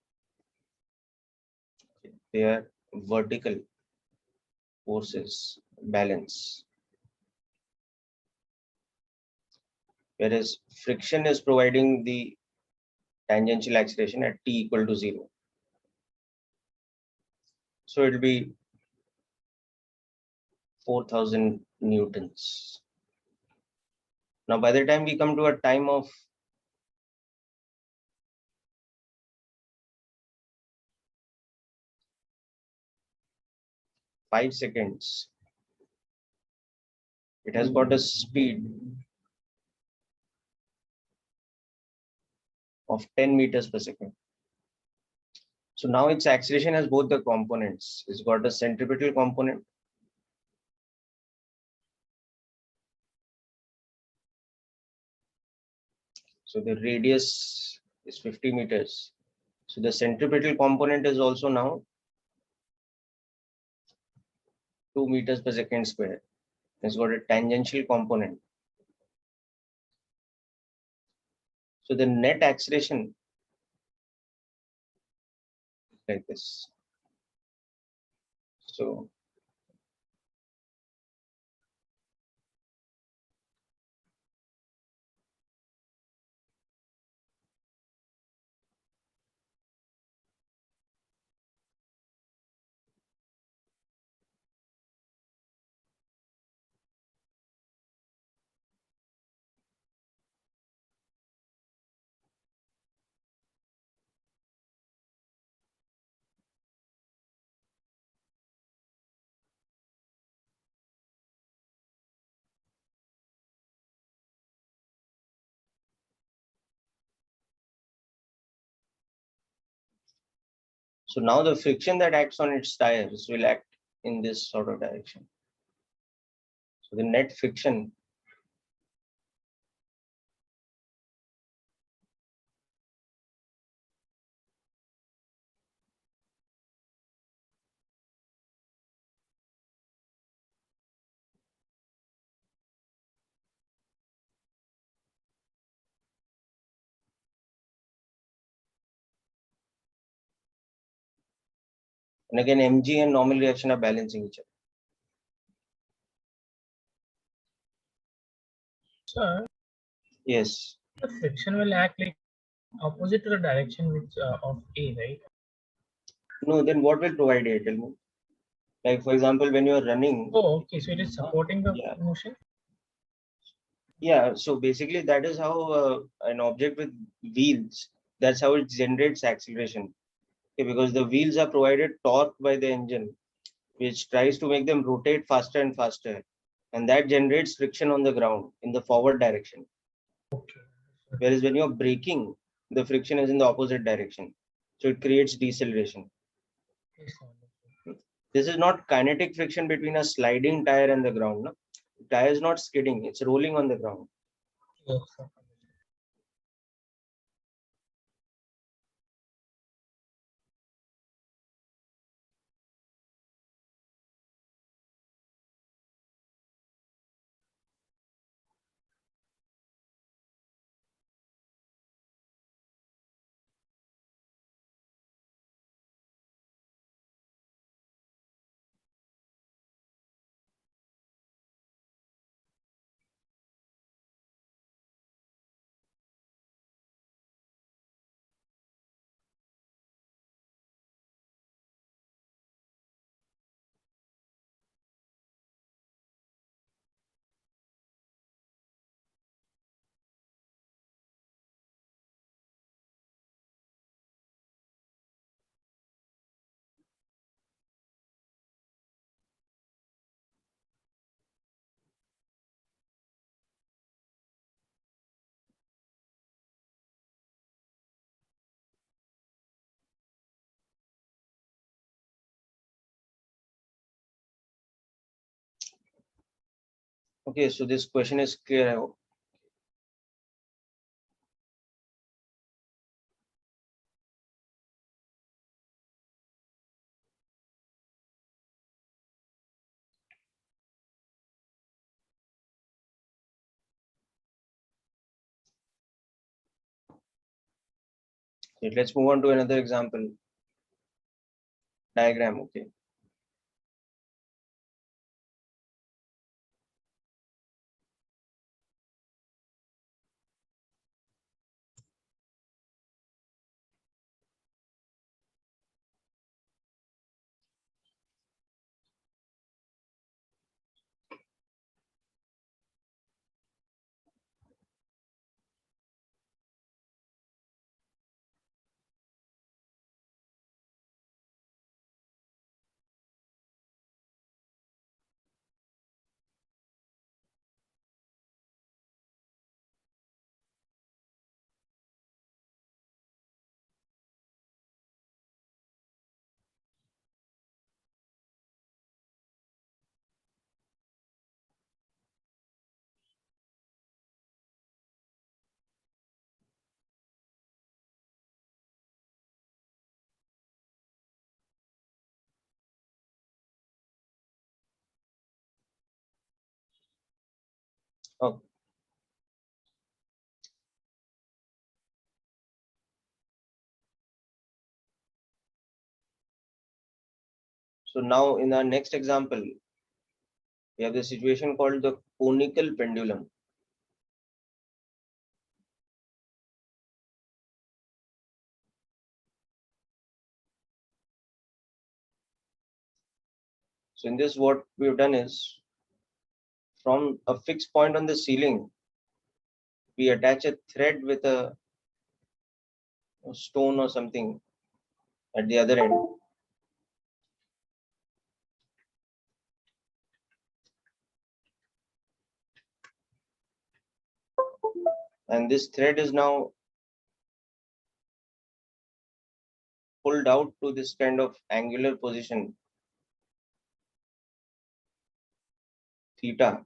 They are vertical forces, balance. Whereas friction is providing the tangential acceleration at t equal to 0. So it will be 4,000 newtons. Now, by the time we come to a time of 5 seconds, it has got a speed of 10 meters per second. So now its acceleration has both the components. It's got a centripetal component. So the radius is 50 meters. So the centripetal component is also now 2 meters per second square. It's got a tangential component. So the net acceleration like this. So So now the friction that acts on its tires will act in this sort of direction. So the net friction and again mg and normal reaction are balancing each other. Sir, Yes. the friction will act like opposite to the direction which of A, right? No, then what will provide it? Tell me. Like for example, when you are running, Oh, okay. So it is supporting the yeah. motion. Yeah, so basically that is how an object with wheels, that's how it generates acceleration. Okay, because the wheels are provided torque by the engine, which tries to make them rotate faster and faster. And that generates friction on the ground in the forward direction. Okay. Whereas when you're braking, the friction is in the opposite direction. So it creates deceleration. Yes, sir. This is not kinetic friction between a sliding tire and the ground. No? The tire is not skidding, it's rolling on the ground. Yes, sir. Okay, so this question is clear, I hope. Okay, let's move on to another example diagram. Okay. Oh, so now in our next example, we have the situation called the conical pendulum. So in this, what we've done is from a fixed point on the ceiling, we attach a thread with a stone or something at the other end. And this thread is now pulled out to this kind of angular position, theta.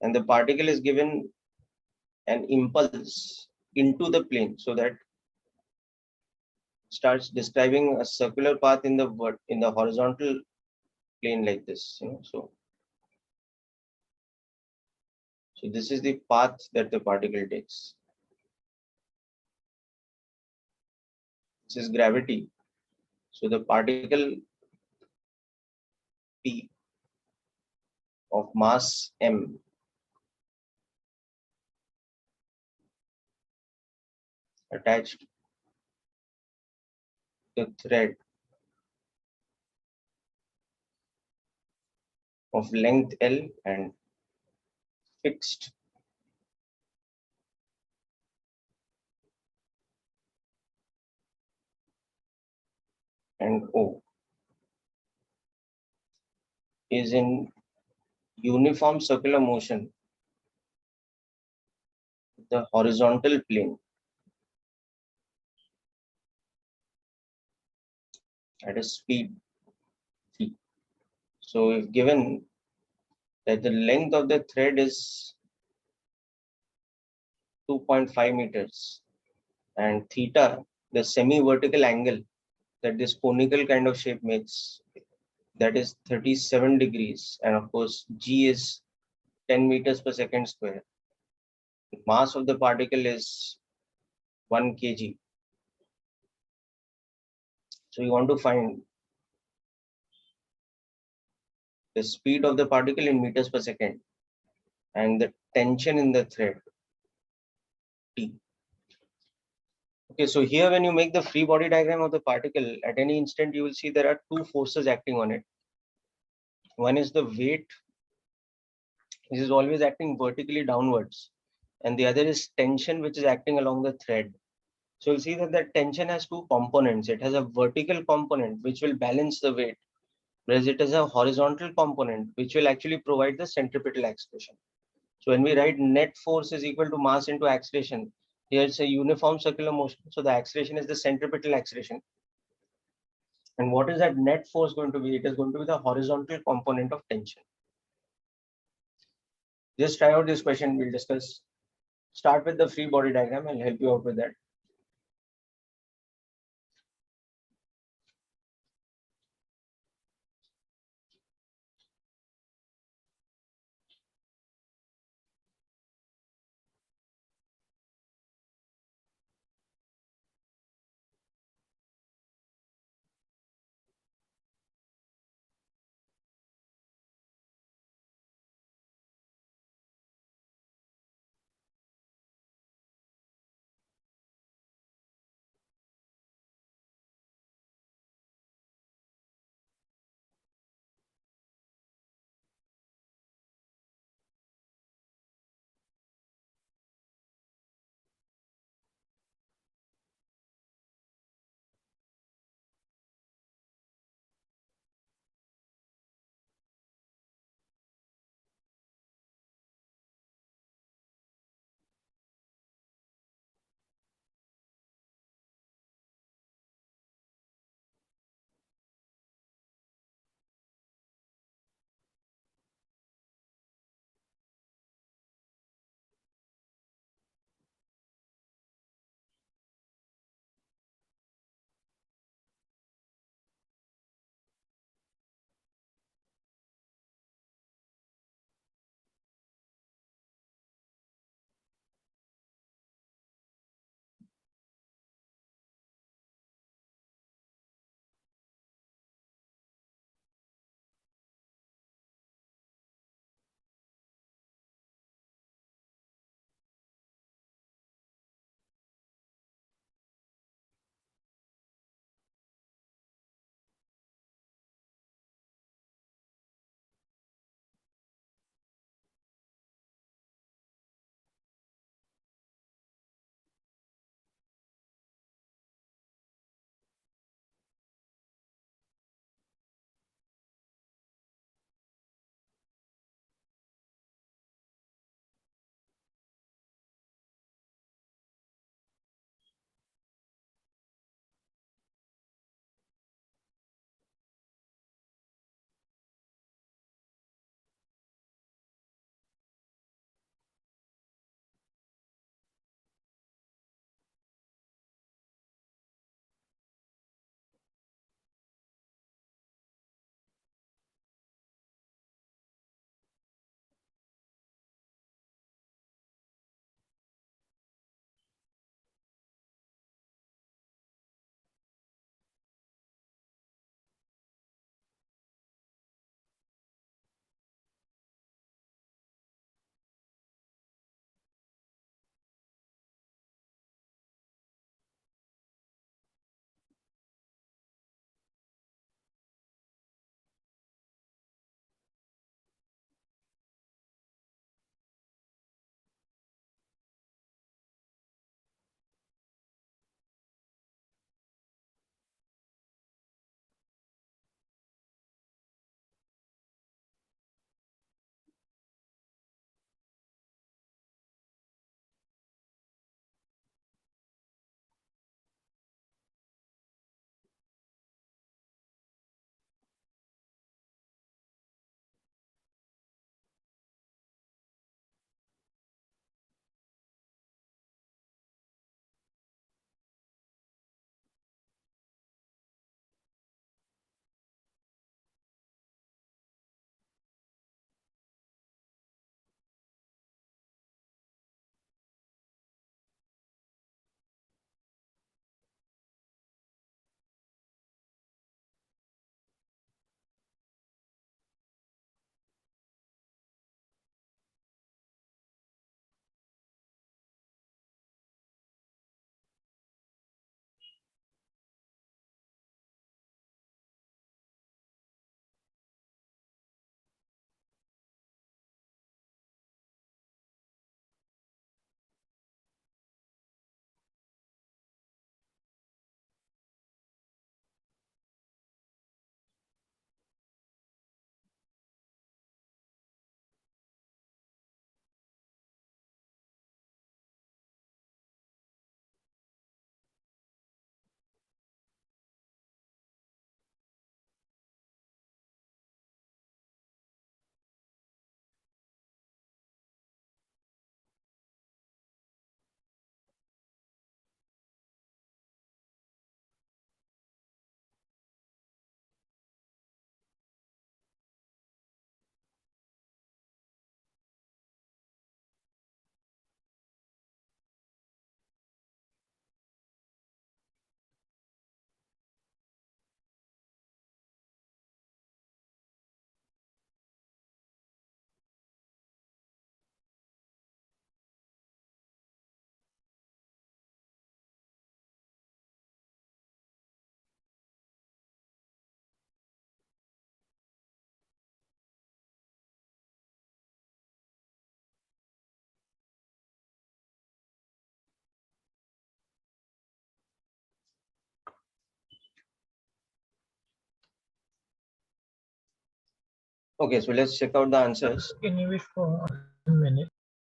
And the particle is given an impulse into the plane so that starts describing a circular path in the horizontal plane like this. So this is the path that the particle takes. This is gravity. So the particle P of mass m attached to the thread of length L and fixed and O is in uniform circular motion, the horizontal plane at a speed v. So if given that the length of the thread is 2.5 meters and theta, the semi-vertical angle that this conical kind of shape makes, that is 37 degrees, and of course g is 10 meters per second square. The mass of the particle is 1 kg. So you want to find the speed of the particle in meters per second and the tension in the thread T. Okay, so here when you make the free body diagram of the particle, at any instant you will see there are two forces acting on it. One is the weight, which is always acting vertically downwards, and the other is tension, which is acting along the thread. So you'll see that the tension has two components. It has a vertical component which will balance the weight, whereas it has a horizontal component which will actually provide the centripetal acceleration. So when we write net force is equal to mass into acceleration, here it's a uniform circular motion. So the acceleration is the centripetal acceleration. And what is that net force going to be? It is going to be the horizontal component of tension. Just try out this question. We'll discuss. Start with the free body diagram. I'll help you out with that. Okay, so let's check out the answers. Can you wish for 1 minute?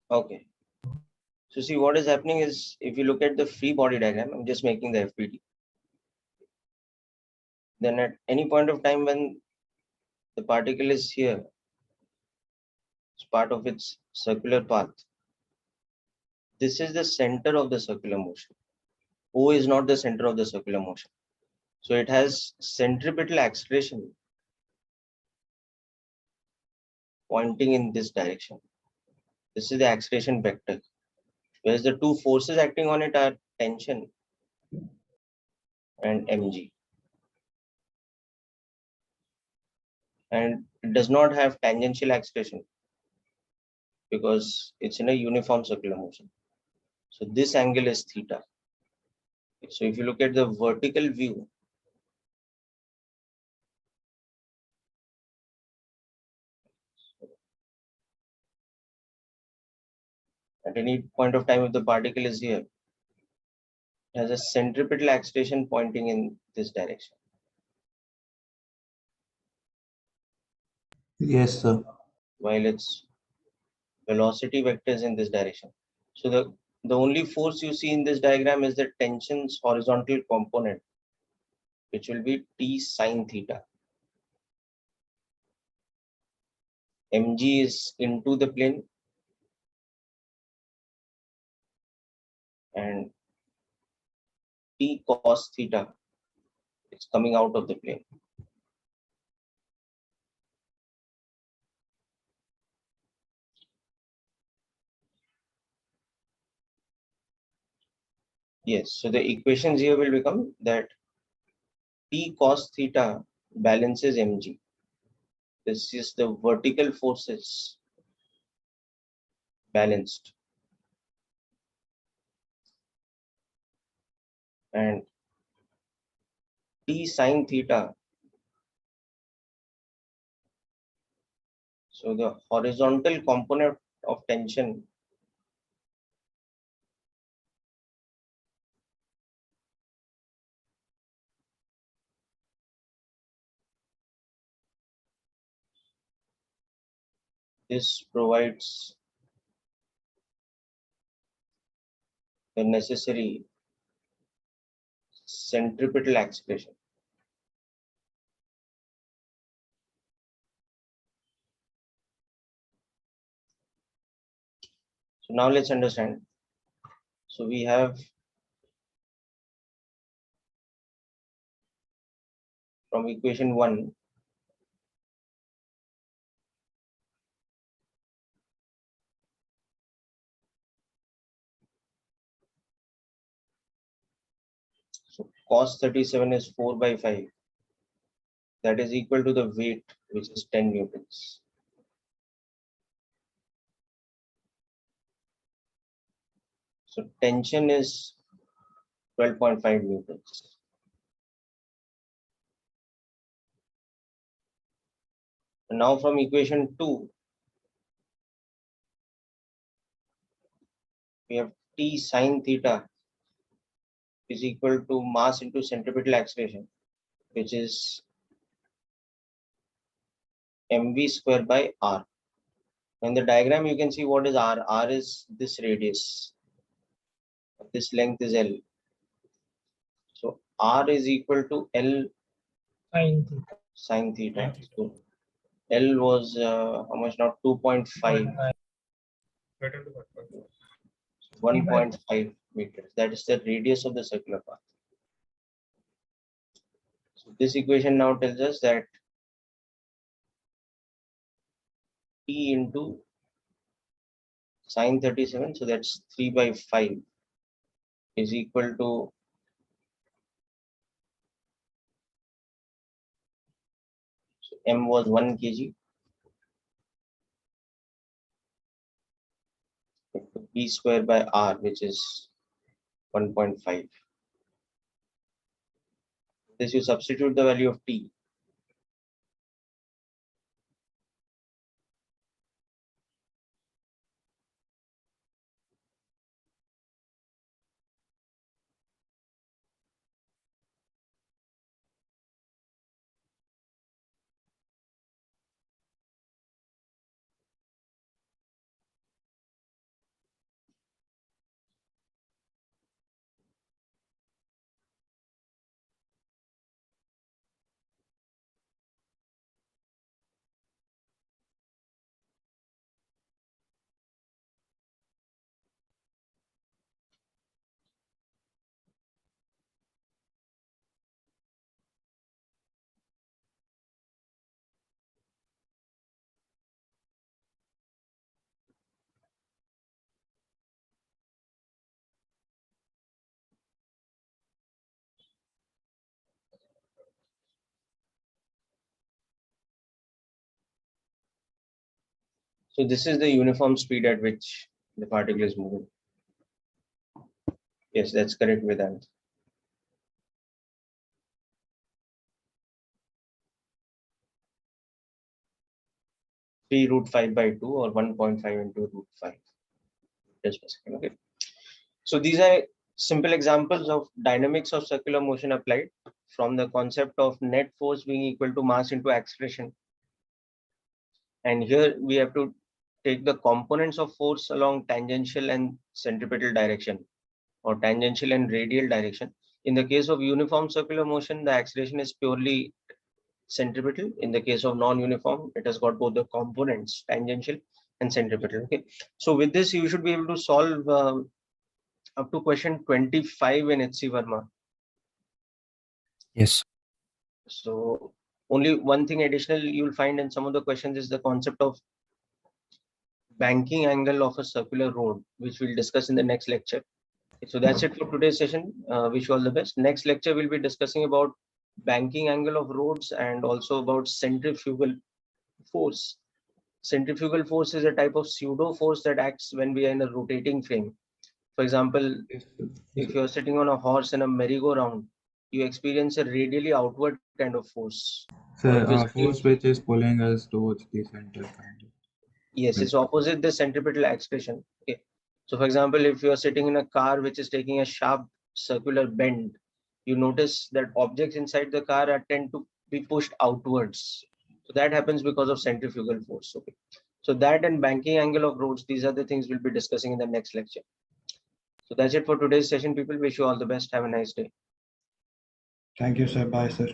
Okay. So see what is happening is if you look at the free body diagram, I'm just making the FPT. Then at any point of time when the particle is here, it's part of its circular path. This is the center of the circular motion. O is not the center of the circular motion. So it has centripetal acceleration pointing in this direction. This is the acceleration vector. Whereas the two forces acting on it are tension and mg. And it does not have tangential acceleration because it's in a uniform circular motion. So this angle is theta. So if you look at the vertical view, at any point of time if the particle is here, it has a centripetal acceleration pointing in this direction. Yes, sir. While its velocity vector is in this direction. So the only force you see in this diagram is the tension's horizontal component, which will be T sine theta. Mg is into the plane and T cos theta is coming out of the plane. Yes, so the equations here will become that T cos theta balances mg. This is the vertical forces balanced. And T sine theta, so the horizontal component of tension this provides the necessary centripetal acceleration. So now let's understand. So we have from equation 1, so cos 37 is 4 by 5. That is equal to the weight, which is 10 newtons. So tension is 12.5 newtons. And now from equation 2, we have T sine theta is equal to mass into centripetal acceleration, which is mv square by r. In the diagram, you can see what is r. R is this radius. This length is L. So r is equal to L Sine theta. sine theta. Sine theta. So L was how much now? 2.5, Better to 1.5. 1.5 meters. That is the radius of the circular path. So this equation now tells us that T into sine 37, so that's 3 by 5 is equal to so M was 1 kg. P square by R, which is 1.5. This you substitute the value of T. So this is the uniform speed at which the particle is moving. Yes, that's correct, Vedant. Three root 5 by 2 or 1.5 into root 5. Just a second, okay. So these are simple examples of dynamics of circular motion applied from the concept of net force being equal to mass into acceleration. And here we have to take the components of force along tangential and centripetal direction, or tangential and radial direction. In the case of uniform circular motion, the acceleration is purely centripetal. In the case of non-uniform, it has got both the components, tangential and centripetal. Okay. So with this, you should be able to solve up to question 25 in HC Verma. Yes. So only one thing additional you'll find in some of the questions is the concept of banking angle of a circular road, which we'll discuss in the next lecture. So that's it for today's session. Wish you all the best. Next lecture, we'll be discussing about banking angle of roads and also about centrifugal force. Centrifugal force is a type of pseudo force that acts when we are in a rotating frame. For example, Yes, if you're sitting on a horse in a merry-go-round, you experience a radially outward kind of force. Or if you're sir, sitting, force which is pulling us towards the center kind of. yes, it's opposite the centripetal acceleration. Okay. So for example, if you're sitting in a car which is taking a sharp circular bend, you notice that objects inside the car tend to be pushed outwards. So that happens because of centrifugal force. Okay. So that and banking angle of roads, these are the things we'll be discussing in the next lecture. So that's it for today's session, people. Wish you all the best. Have a nice day. Thank you, sir. Bye, sir.